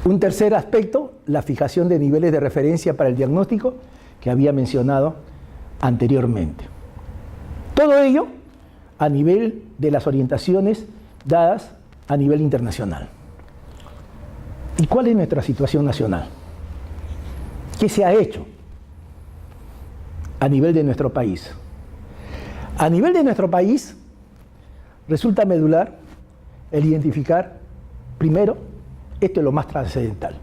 Speaker 2: Un tercer aspecto, la fijación de niveles de referencia para el diagnóstico que había mencionado anteriormente. Todo ello a nivel de las orientaciones dadas a nivel internacional. ¿Y cuál es nuestra situación nacional? ¿Qué se ha hecho a nivel de nuestro país? A nivel de nuestro país resulta medular el identificar, primero, esto es lo más trascendental.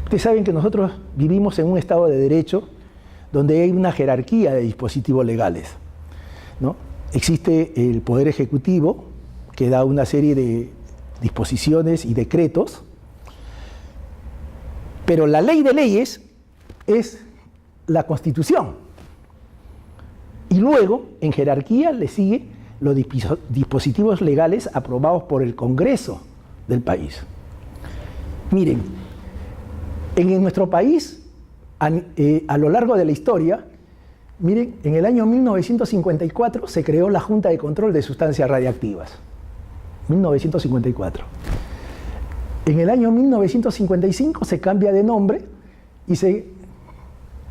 Speaker 2: Ustedes saben que nosotros vivimos en un Estado de Derecho donde hay una jerarquía de dispositivos legales, ¿no? Existe el Poder Ejecutivo, que da una serie de disposiciones y decretos, pero la ley de leyes es la Constitución. Y luego, en jerarquía, le sigue los dispositivos legales aprobados por el Congreso del país. Miren, en nuestro país, a lo largo de la historia, miren, en el año 1954 se creó la Junta de Control de Sustancias Radiactivas. 1954. En el año 1955 se cambia de nombre y se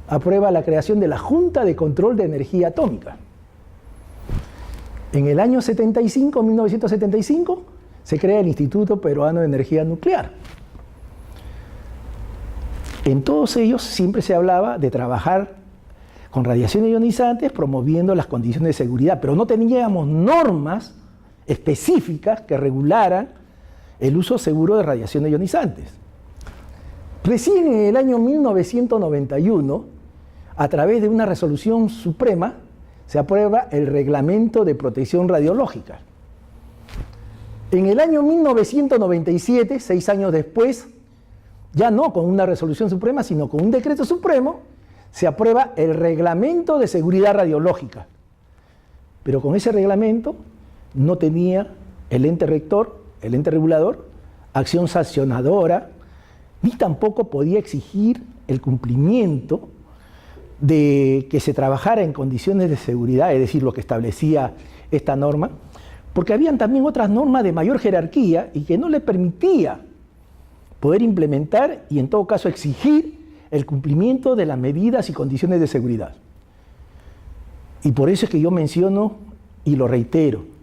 Speaker 2: aprueba la creación de la Junta de Control de Energía Atómica. En el año 1975, se crea el Instituto Peruano de Energía Nuclear. En todos ellos siempre se hablaba de trabajar con radiaciones ionizantes, promoviendo las condiciones de seguridad, pero no teníamos normas específicas que regularan el uso seguro de radiaciones ionizantes. Recién en el año 1991, a través de una resolución suprema, se aprueba el Reglamento de Protección Radiológica. En el año 1997, 6 años después, ya no con una resolución suprema, sino con un decreto supremo, se aprueba el Reglamento de Seguridad Radiológica. Pero con ese reglamento no tenía el ente rector, el ente regulador, acción sancionadora, ni tampoco podía exigir el cumplimiento de que se trabajara en condiciones de seguridad, es decir, lo que establecía esta norma, porque habían también otras normas de mayor jerarquía y que no le permitía poder implementar y en todo caso exigir el cumplimiento de las medidas y condiciones de seguridad. Y por eso es que yo menciono y lo reitero,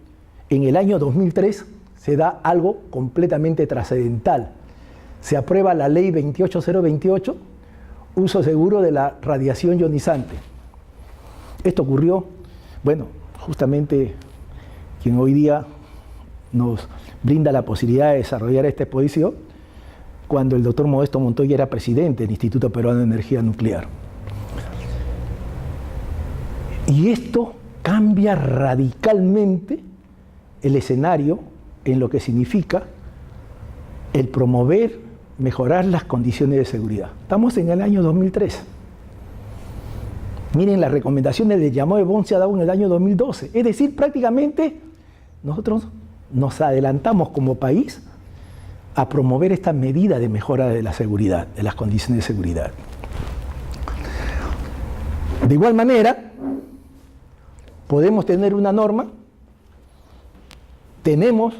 Speaker 2: en el año 2003 se da algo completamente trascendental. Se aprueba la ley 28028, uso seguro de la radiación ionizante. Esto ocurrió, bueno, justamente quien hoy día nos brinda la posibilidad de desarrollar esta exposición, cuando el doctor Modesto Montoya era presidente del Instituto Peruano de Energía Nuclear. Y esto cambia radicalmente el escenario en lo que significa el promover, mejorar las condiciones de seguridad. Estamos en el año 2003. Miren, las recomendaciones del llamado de Bonn se ha dado en el año 2012. Es decir, prácticamente nosotros nos adelantamos como país a promover esta medida de mejora de la seguridad, de las condiciones de seguridad. De igual manera, podemos tener una norma, tenemos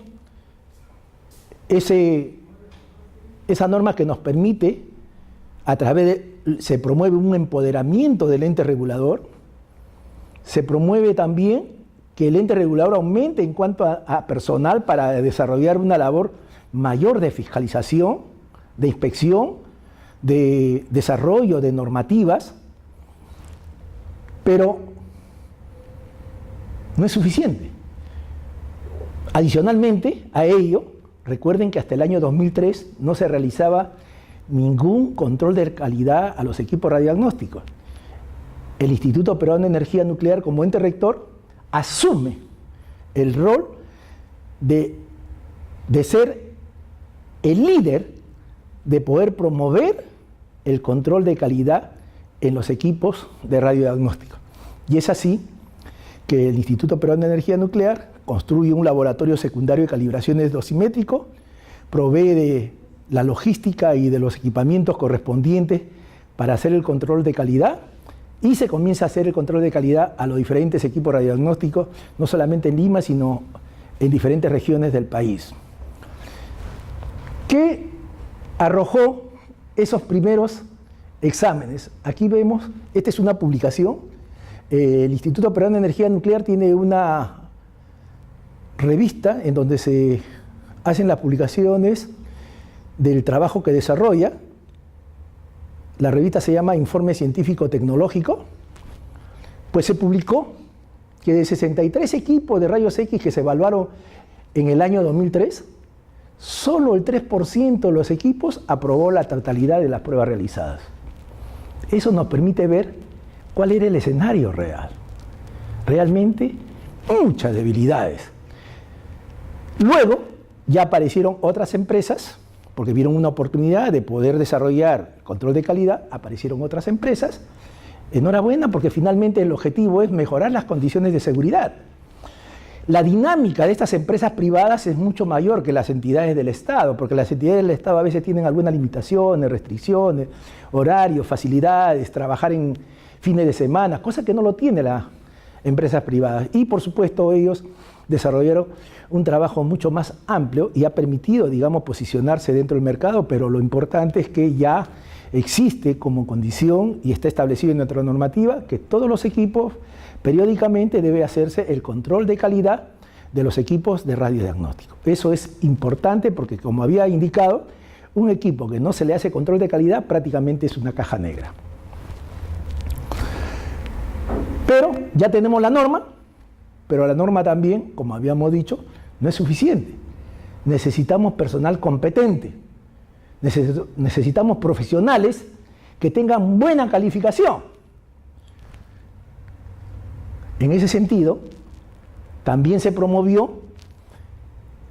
Speaker 2: esa norma que nos permite, a través de, se promueve un empoderamiento del ente regulador, se promueve también que el ente regulador aumente en cuanto a personal para desarrollar una labor mayor de fiscalización, de inspección, de desarrollo de normativas, pero no es suficiente. Adicionalmente a ello, recuerden que hasta el año 2003 no se realizaba ningún control de calidad a los equipos radiodiagnósticos. El Instituto Peruano de Energía Nuclear, como ente rector, asume el rol de ser el líder de poder promover el control de calidad en los equipos de radiodiagnóstico. Y es así que el Instituto Peruano de Energía Nuclear construye un laboratorio secundario de calibraciones dosimétrico, provee de la logística y de los equipamientos correspondientes para hacer el control de calidad, y se comienza a hacer el control de calidad a los diferentes equipos radiodiagnósticos, no solamente en Lima, sino en diferentes regiones del país. ¿Qué arrojó esos primeros exámenes? Aquí vemos, esta es una publicación. El Instituto Peruano de Energía Nuclear tiene una revista en donde se hacen las publicaciones del trabajo que desarrolla. La revista se llama Informe Científico Tecnológico. Pues se publicó que de 63 equipos de rayos X que se evaluaron en el año 2003, solo el 3% de los equipos aprobó la totalidad de las pruebas realizadas. Eso nos permite ver cuál era el escenario real. Realmente muchas debilidades. Luego ya aparecieron otras empresas, porque vieron una oportunidad de poder desarrollar control de calidad, aparecieron otras empresas. Enhorabuena, porque finalmente el objetivo es mejorar las condiciones de seguridad. La dinámica de estas empresas privadas es mucho mayor que las entidades del Estado, porque las entidades del Estado a veces tienen algunas limitaciones, restricciones, horarios, facilidades, trabajar en fines de semana, cosa que no lo tienen las empresas privadas. Y por supuesto ellos desarrollaron un trabajo mucho más amplio y ha permitido, digamos, posicionarse dentro del mercado, pero lo importante es que ya existe como condición y está establecido en nuestra normativa que todos los equipos periódicamente debe hacerse el control de calidad de los equipos de radiodiagnóstico. Eso es importante porque, como había indicado, un equipo que no se le hace control de calidad prácticamente es una caja negra. Pero ya tenemos la norma, pero la norma también, como habíamos dicho, no es suficiente. Necesitamos personal competente, necesitamos profesionales que tengan buena calificación. En ese sentido, también se promovió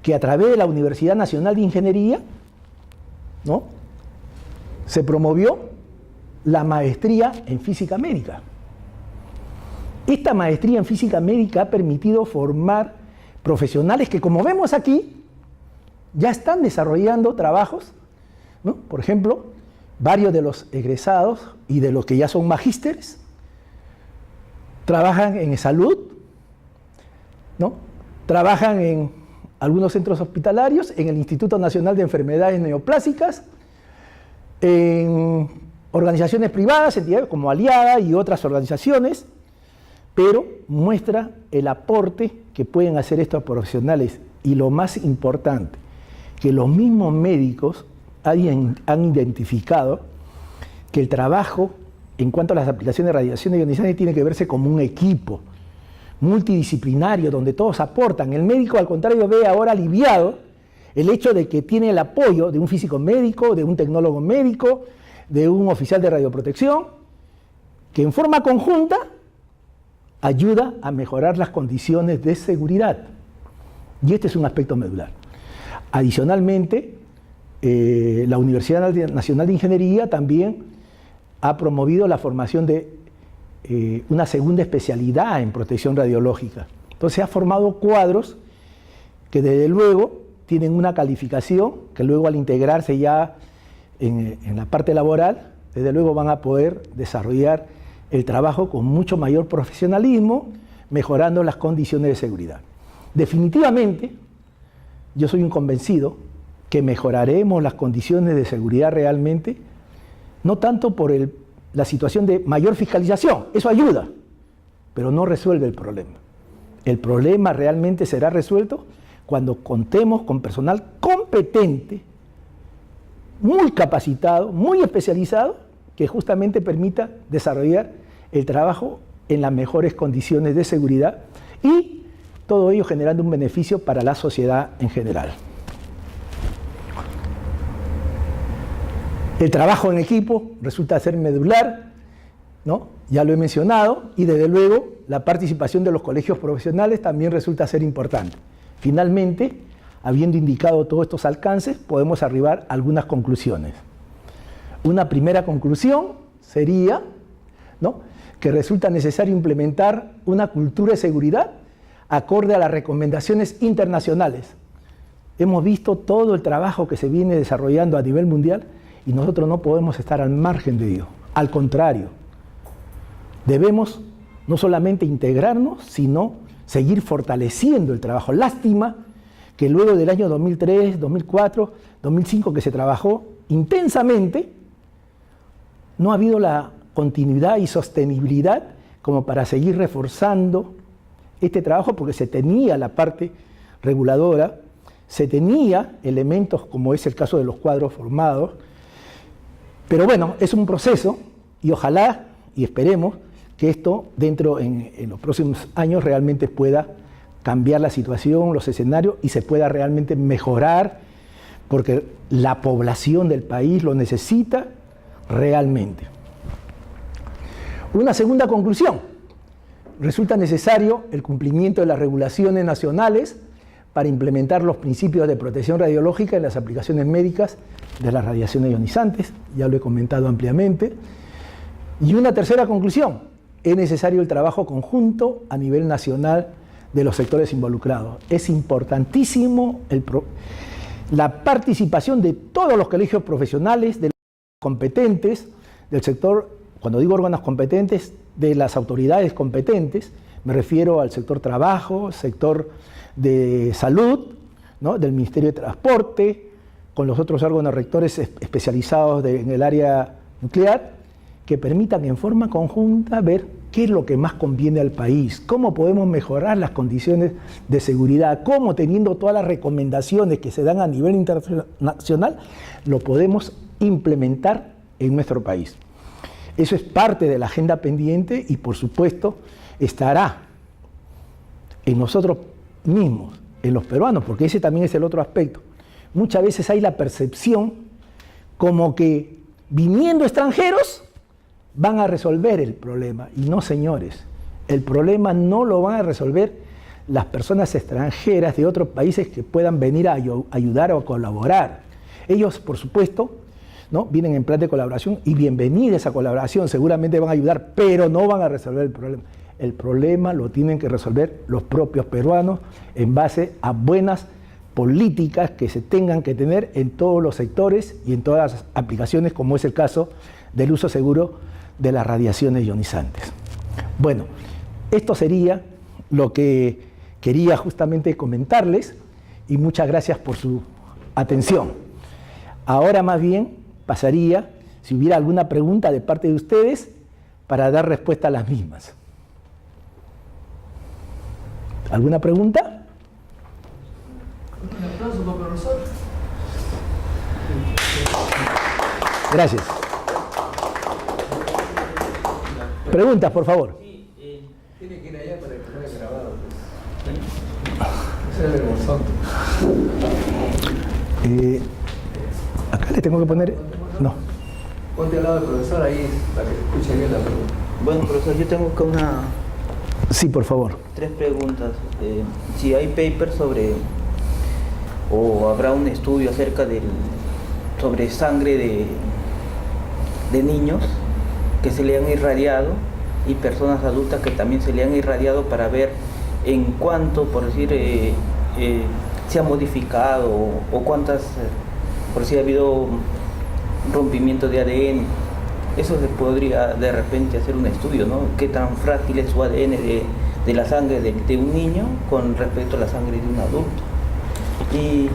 Speaker 2: que a través de la Universidad Nacional de Ingeniería, ¿no?, se promovió la maestría en física médica. Esta maestría en física médica ha permitido formar profesionales que, como vemos aquí, ya están desarrollando trabajos, ¿no? Por ejemplo, varios de los egresados y de los que ya son magísteres trabajan en salud, ¿no? Trabajan en algunos centros hospitalarios, en el Instituto Nacional de Enfermedades Neoplásicas, en organizaciones privadas, entidades como Aliada y otras organizaciones, pero muestra el aporte que pueden hacer estos profesionales y lo más importante, que los mismos médicos han identificado que el trabajo en cuanto a las aplicaciones de radiación ionizante tiene que verse como un equipo multidisciplinario donde todos aportan. El médico, al contrario, ve ahora aliviado el hecho de que tiene el apoyo de un físico médico, de un tecnólogo médico, de un oficial de radioprotección, que en forma conjunta ayuda a mejorar las condiciones de seguridad. Y este es un aspecto medular. Adicionalmente, la Universidad Nacional de Ingeniería también ha promovido la formación de una segunda especialidad en protección radiológica. Entonces ha formado cuadros que desde luego tienen una calificación, que luego al integrarse ya en la parte laboral, desde luego van a poder desarrollar el trabajo con mucho mayor profesionalismo, mejorando las condiciones de seguridad. Definitivamente, yo soy un convencido que mejoraremos las condiciones de seguridad realmente, no tanto por la situación de mayor fiscalización, eso ayuda, pero no resuelve el problema. El problema realmente será resuelto cuando contemos con personal competente, muy capacitado, muy especializado, que justamente permita desarrollar el trabajo en las mejores condiciones de seguridad y todo ello generando un beneficio para la sociedad en general. El trabajo en equipo resulta ser medular, ¿no? Ya lo he mencionado, y desde luego la participación de los colegios profesionales también resulta ser importante. Finalmente, habiendo indicado todos estos alcances, podemos arribar a algunas conclusiones. Una primera conclusión sería, ¿no?, que resulta necesario implementar una cultura de seguridad acorde a las recomendaciones internacionales. Hemos visto todo el trabajo que se viene desarrollando a nivel mundial y nosotros no podemos estar al margen de ello. Al contrario, debemos no solamente integrarnos, sino seguir fortaleciendo el trabajo. Lástima que luego del año 2003, 2004, 2005, que se trabajó intensamente, no ha habido la continuidad y sostenibilidad como para seguir reforzando este trabajo, porque se tenía la parte reguladora, se tenía elementos como es el caso de los cuadros formados, pero bueno, es un proceso y ojalá y esperemos que esto en los próximos años realmente pueda cambiar la situación, los escenarios y se pueda realmente mejorar, porque la población del país lo necesita realmente. Una segunda conclusión: resulta necesario el cumplimiento de las regulaciones nacionales para implementar los principios de protección radiológica en las aplicaciones médicas de las radiaciones ionizantes, ya lo he comentado ampliamente. Y una tercera conclusión: es necesario el trabajo conjunto a nivel nacional de los sectores involucrados. Es importantísimo la participación de todos los colegios profesionales, de los competentes, del sector, cuando digo órganos competentes, de las autoridades competentes, me refiero al sector trabajo, sector de salud, ¿no?, del Ministerio de Transporte, con los otros órganos rectores especializados en el área nuclear, que permitan en forma conjunta ver qué es lo que más conviene al país, cómo podemos mejorar las condiciones de seguridad, cómo, teniendo todas las recomendaciones que se dan a nivel internacional, lo podemos implementar en nuestro país. Eso es parte de la agenda pendiente y, por supuesto, estará en nosotros mismos, en los peruanos, porque ese también es el otro aspecto. Muchas veces hay la percepción como que viniendo extranjeros van a resolver el problema. Y no, señores, el problema no lo van a resolver las personas extranjeras de otros países que puedan venir a ayudar o colaborar. Ellos, por supuesto, ¿no?, vienen en plan de colaboración y bienvenida esa colaboración, seguramente van a ayudar, pero no van a resolver el problema. El problema lo tienen que resolver los propios peruanos en base a buenas políticas que se tengan que tener en todos los sectores y en todas las aplicaciones, como es el caso del uso seguro de las radiaciones ionizantes. Bueno, esto sería lo que quería justamente comentarles y muchas gracias por su atención. Ahora más bien pasaría, si hubiera alguna pregunta de parte de ustedes, para dar respuesta a las mismas. ¿Alguna pregunta?
Speaker 3: Un aplauso para el profesor.
Speaker 2: Gracias. Preguntas, por favor.
Speaker 1: Tiene que ir allá para que no haya grabado. Ese es el vergonzoso.
Speaker 2: Acá le tengo que poner... No.
Speaker 1: Ponte al lado del profesor ahí para que escuche bien la pregunta.
Speaker 4: Bueno, profesor, yo tengo acá
Speaker 2: Sí, por favor.
Speaker 4: 3 preguntas. Si hay papers sobre, o habrá un estudio acerca sobre sangre de niños que se le han irradiado y personas adultas que también se le han irradiado, para ver en cuánto, por decir, se ha modificado o cuántas, por si ha habido rompimiento de ADN. Eso se podría de repente hacer un estudio, ¿no? Qué tan frágil es su ADN de la sangre de un niño con respecto a la sangre de un adulto. Y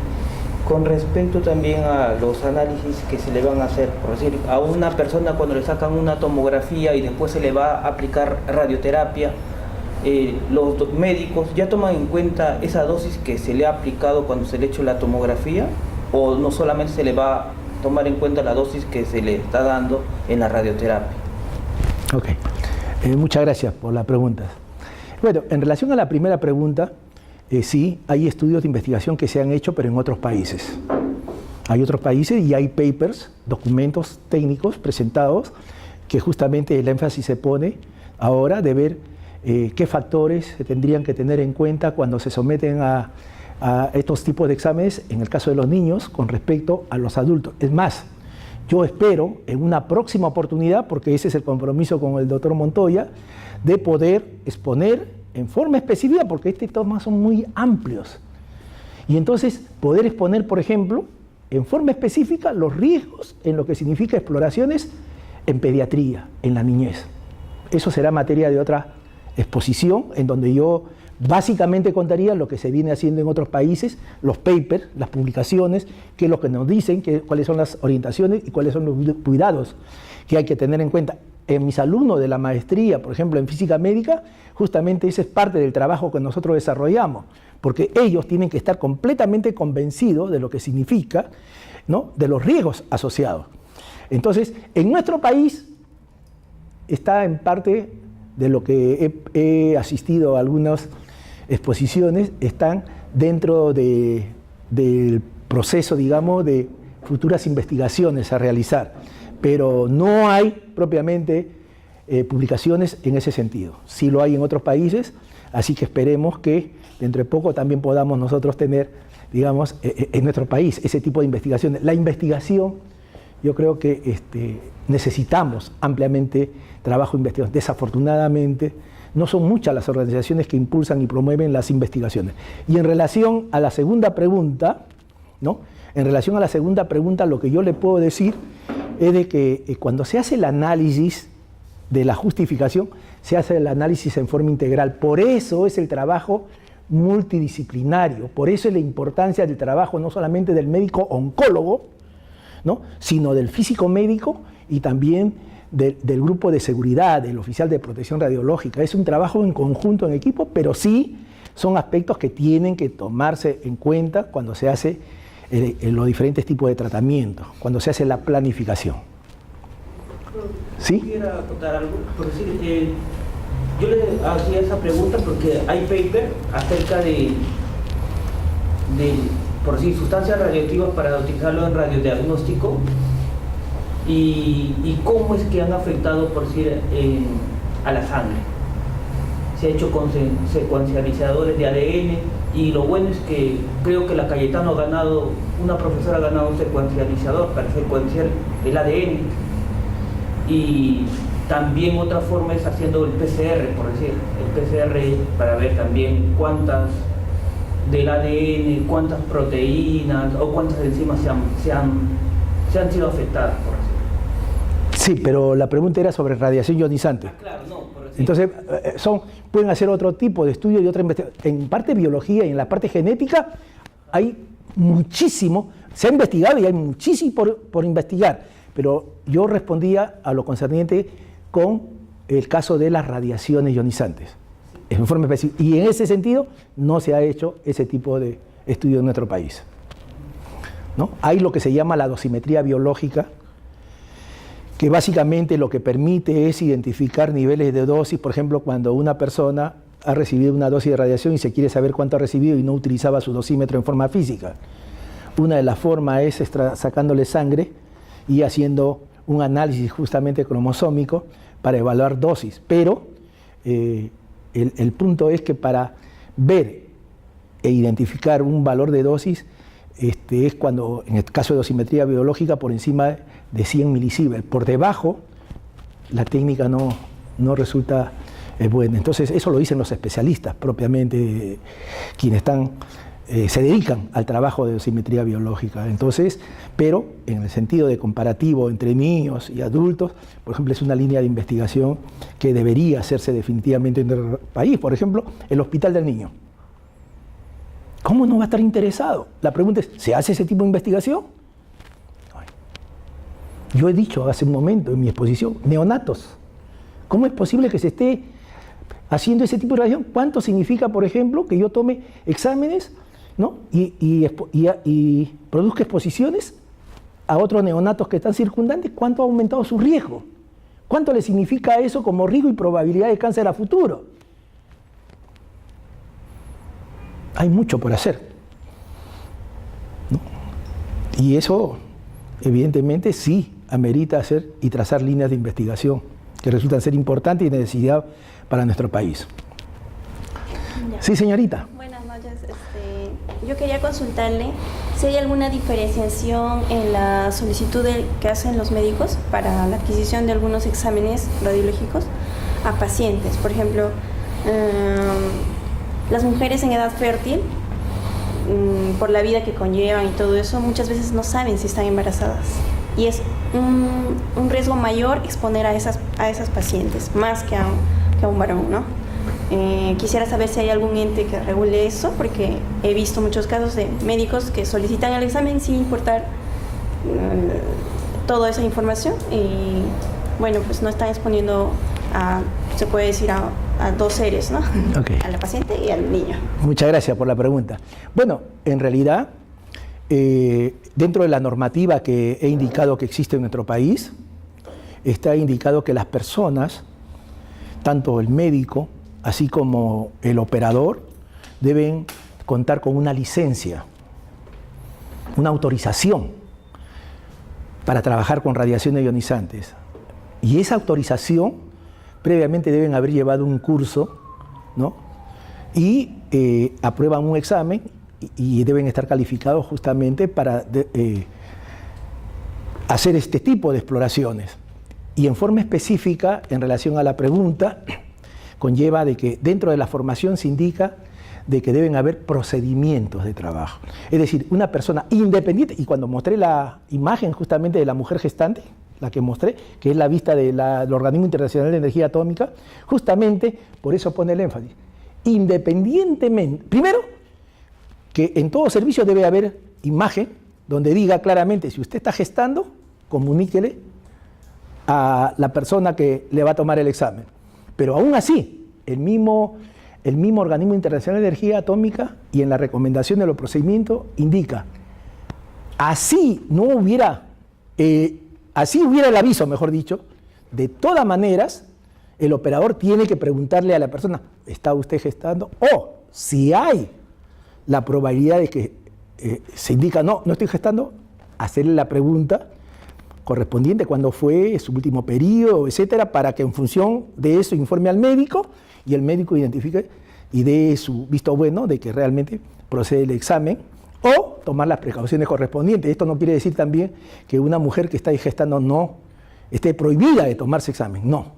Speaker 4: con respecto también a los análisis que se le van a hacer, por decir, a una persona cuando le sacan una tomografía y después se le va a aplicar radioterapia, los médicos ya toman en cuenta esa dosis que se le ha aplicado cuando se le ha hecho la tomografía, o no solamente se le va a tomar en cuenta la dosis que se le está dando en la radioterapia.
Speaker 2: Ok. Muchas gracias por las preguntas. Bueno, en relación a la primera pregunta, sí, hay estudios de investigación que se han hecho, pero en otros países. Hay otros países y hay papers, documentos técnicos presentados, que justamente el énfasis se pone ahora de ver qué factores se tendrían que tener en cuenta cuando se someten a estos tipos de exámenes, en el caso de los niños, con respecto a los adultos. Es más, yo espero en una próxima oportunidad, porque ese es el compromiso con el doctor Montoya, de poder exponer en forma específica, porque estos temas son muy amplios. Y entonces poder exponer, por ejemplo, en forma específica los riesgos en lo que significa exploraciones en pediatría, en la niñez. Eso será materia de otra exposición, en donde yo básicamente contaría lo que se viene haciendo en otros países, los papers, las publicaciones, qué es lo que nos dicen, cuáles son las orientaciones y cuáles son los cuidados que hay que tener en cuenta. En mis alumnos de la maestría, por ejemplo, en física médica, justamente ese es parte del trabajo que nosotros desarrollamos, porque ellos tienen que estar completamente convencidos de lo que significa, ¿no?, de los riesgos asociados. Entonces, en nuestro país está en parte de lo que he asistido a algunas exposiciones, están dentro del proceso, digamos, de futuras investigaciones a realizar, pero no hay propiamente publicaciones en ese sentido. Sí lo hay en otros países, así que esperemos que dentro de poco también podamos nosotros tener, digamos, en nuestro país ese tipo de investigaciones. La investigación, yo creo que necesitamos ampliamente trabajo de investigación. Desafortunadamente, no son muchas las organizaciones que impulsan y promueven las investigaciones. Y en relación a la segunda pregunta, ¿no?, en relación a la segunda pregunta, lo que yo le puedo decir es de que cuando se hace el análisis de la justificación, se hace el análisis en forma integral. Por eso es el trabajo multidisciplinario, por eso es la importancia del trabajo no solamente del médico oncólogo, ¿no?, sino del físico médico y también del grupo de seguridad, del oficial de protección radiológica. Es un trabajo en conjunto, en equipo, pero sí son aspectos que tienen que tomarse en cuenta cuando se hace los diferentes tipos de tratamientos, cuando se hace la planificación. ¿Sí?
Speaker 4: Quisiera acotar algo, por decir, yo le hacía esa pregunta porque hay paper acerca de por decir, sustancias radioactivas para utilizarlo en radiodiagnóstico y cómo es que han afectado, por decir, a la sangre. Se ha hecho con secuencializadores de ADN y lo bueno es que creo que la Cayetano ha ganado, una profesora ha ganado un secuencializador para secuenciar el ADN y también otra forma es haciendo el PCR, por decir, el PCR para ver también cuántas del ADN, cuántas proteínas o cuántas enzimas se han sido afectadas, por decir.
Speaker 2: Sí, pero la pregunta era sobre radiación ionizante.
Speaker 4: Claro, no, por decir.
Speaker 2: Entonces, pueden hacer otro tipo de estudio y otra investigación. En parte biología y en la parte genética hay muchísimo, se ha investigado y hay muchísimo por investigar, pero yo respondía a lo concerniente con el caso de las radiaciones ionizantes, en forma específica. Y en ese sentido no se ha hecho ese tipo de estudio en nuestro país, ¿no? Hay lo que se llama la dosimetría biológica, que básicamente lo que permite es identificar niveles de dosis. Por ejemplo, cuando una persona ha recibido una dosis de radiación y se quiere saber cuánto ha recibido y no utilizaba su dosímetro en forma física. Una de las formas es sacándole sangre y haciendo un análisis justamente cromosómico para evaluar dosis. Pero el punto es que para ver e identificar un valor de dosis es cuando, en el caso de dosimetría biológica, por encima de 100 milisievert. Por debajo, la técnica no resulta buena. Entonces, eso lo dicen los especialistas propiamente, quienes se dedican al trabajo de dosimetría biológica. Entonces, pero en el sentido de comparativo entre niños y adultos, por ejemplo, es una línea de investigación que debería hacerse definitivamente en el país. Por ejemplo, el Hospital del Niño. ¿Cómo no va a estar interesado? La pregunta es, ¿se hace ese tipo de investigación? Yo he dicho hace un momento en mi exposición, neonatos. ¿Cómo es posible que se esté haciendo ese tipo de radiación? ¿Cuánto significa, por ejemplo, que yo tome exámenes, ¿no?, y produzca exposiciones a otros neonatos que están circundantes? ¿Cuánto ha aumentado su riesgo? ¿Cuánto le significa eso como riesgo y probabilidad de cáncer a futuro? hay mucho por hacer, ¿no? Y eso, evidentemente, sí amerita hacer y trazar líneas de investigación que resultan ser importantes y de necesidad para nuestro país.
Speaker 5: Ya.
Speaker 2: Sí, señorita.
Speaker 5: Buenas noches. Yo quería consultarle si hay alguna diferenciación en la solicitud que hacen los médicos para la adquisición de algunos exámenes radiológicos a pacientes. Por ejemplo, las mujeres en edad fértil, por la vida que conllevan y todo eso, muchas veces no saben si están embarazadas. Y es un riesgo mayor exponer a esas pacientes, más que a un varón, ¿no? Quisiera saber si hay algún ente que regule eso, porque he visto muchos casos de médicos que solicitan el examen sin importar toda esa información y, bueno, pues no están exponiendo se puede decir, a dos seres, ¿no?
Speaker 2: Okay.
Speaker 5: A la paciente y al niño.
Speaker 2: Muchas gracias por la pregunta. Bueno, en realidad, dentro de la normativa que he indicado que existe en nuestro país, está indicado que las personas, tanto el médico, así como el operador, deben contar con una licencia, una autorización para trabajar con radiaciones ionizantes. Y esa autorización, previamente deben haber llevado un curso, ¿no? Y aprueban un examen y deben estar calificados justamente para hacer este tipo de exploraciones. Y en forma específica, en relación a la pregunta, conlleva de que dentro de la formación se indica de que deben haber procedimientos de trabajo. Es decir, una persona independiente, y cuando mostré la imagen justamente de la mujer gestante, la que mostré, que es la vista del Organismo Internacional de Energía Atómica, justamente por eso pone el énfasis. Independientemente, primero, que en todo servicio debe haber imagen donde diga claramente, si usted está gestando, comuníquele a la persona que le va a tomar el examen. Pero aún así, el mismo Organismo Internacional de Energía Atómica y en la recomendación de los procedimientos indica, así hubiera el aviso, mejor dicho, de todas maneras, el operador tiene que preguntarle a la persona, ¿está usted gestando? O si hay la probabilidad de que se indica, no estoy gestando, hacerle la pregunta correspondiente, cuándo fue su último periodo, etcétera, para que en función de eso informe al médico y el médico identifique y dé su visto bueno de que realmente procede el examen o tomar las precauciones correspondientes. Esto no quiere decir también que una mujer que está gestando no esté prohibida de tomarse examen, no.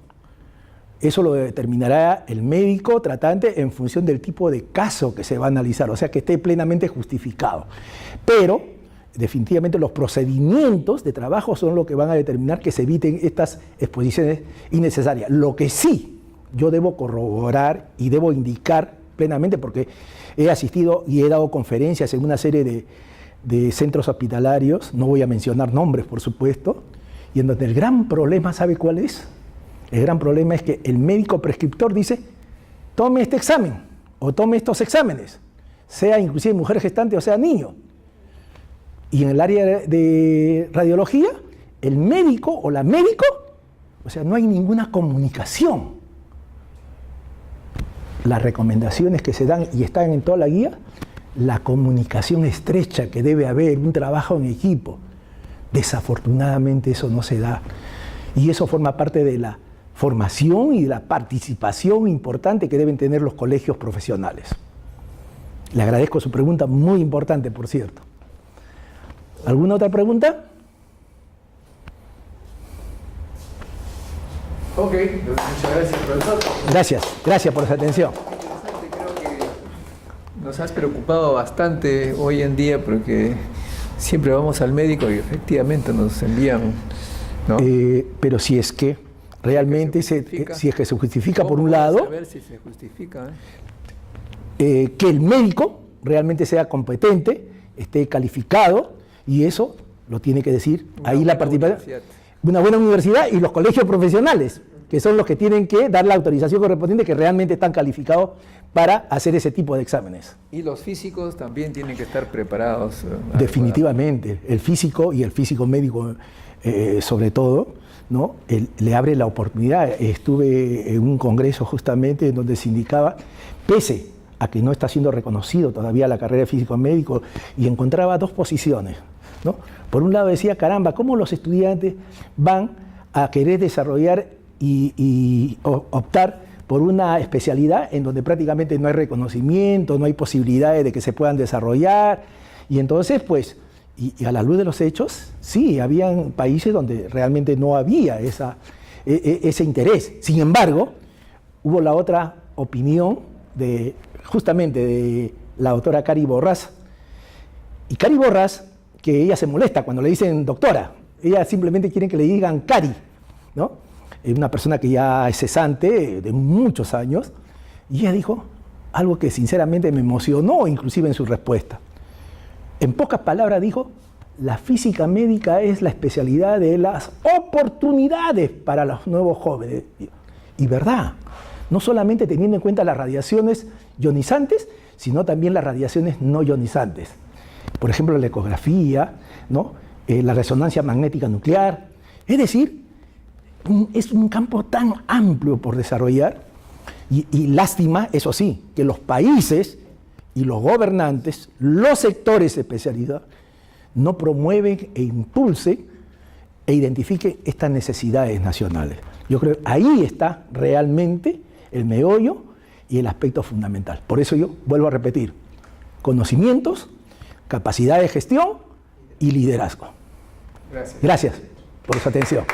Speaker 2: Eso lo determinará el médico tratante en función del tipo de caso que se va a analizar, o sea que esté plenamente justificado. Pero definitivamente los procedimientos de trabajo son lo que van a determinar que se eviten estas exposiciones innecesarias. Lo que sí yo debo corroborar y debo indicar plenamente, porque he asistido y he dado conferencias en una serie de centros hospitalarios, no voy a mencionar nombres por supuesto, y en donde el gran problema, ¿sabe cuál es? El gran problema es que el médico prescriptor dice, tome este examen o tome estos exámenes, sea inclusive mujer gestante o sea niño. Y en el área de radiología, el médico o la médico, o sea, no hay ninguna comunicación. Las recomendaciones que se dan y están en toda la guía, la comunicación estrecha que debe haber, un trabajo en equipo. Desafortunadamente eso no se da. Y eso forma parte de la formación y de la participación importante que deben tener los colegios profesionales. Le agradezco su pregunta, muy importante, por cierto. ¿Alguna otra pregunta?
Speaker 1: Ok, muchas gracias, profesor.
Speaker 2: Gracias por esa atención.
Speaker 1: Creo que nos has preocupado bastante hoy en día porque siempre vamos al médico y efectivamente nos envían, ¿no?
Speaker 2: Pero si es que realmente si es que se justifica por un lado,
Speaker 1: saber si se justifica,
Speaker 2: que el médico realmente sea competente, esté calificado, y eso lo tiene que decir ahí la participación. Una buena universidad y los colegios profesionales, que son los que tienen que dar la autorización correspondiente, que realmente están calificados para hacer ese tipo de exámenes.
Speaker 1: Y los físicos también tienen que estar preparados.
Speaker 2: Definitivamente, el físico y el físico médico sobre todo, ¿no? Le abre la oportunidad. Estuve en un congreso justamente en donde se indicaba, pese a que no está siendo reconocido todavía la carrera de físico médico, y encontraba dos posiciones, ¿no? Por un lado decía, caramba, ¿cómo los estudiantes van a querer desarrollar y optar por una especialidad en donde prácticamente no hay reconocimiento, no hay posibilidades de que se puedan desarrollar? Y entonces, pues, y a la luz de los hechos, sí, habían países donde realmente no había ese interés. Sin embargo, hubo la otra opinión justamente de la doctora Cari Borrás. Y Cari Borrás, que ella se molesta cuando le dicen doctora, ella simplemente quiere que le digan Cari, ¿no? Es una persona que ya es cesante de muchos años, y ella dijo algo que sinceramente me emocionó, inclusive en su respuesta. En pocas palabras dijo, la física médica es la especialidad de las oportunidades para los nuevos jóvenes. Y verdad, no solamente teniendo en cuenta las radiaciones ionizantes, sino también las radiaciones no ionizantes. Por ejemplo, la ecografía, ¿no? La resonancia magnética nuclear. Es decir, es un campo tan amplio por desarrollar, y lástima, eso sí, que los países y los gobernantes, los sectores especializados, no promueven e impulsen e identifiquen estas necesidades nacionales. Yo creo que ahí está realmente el meollo y el aspecto fundamental. Por eso yo vuelvo a repetir, conocimientos, capacidad de gestión y liderazgo.
Speaker 1: Gracias.
Speaker 2: Gracias por su atención.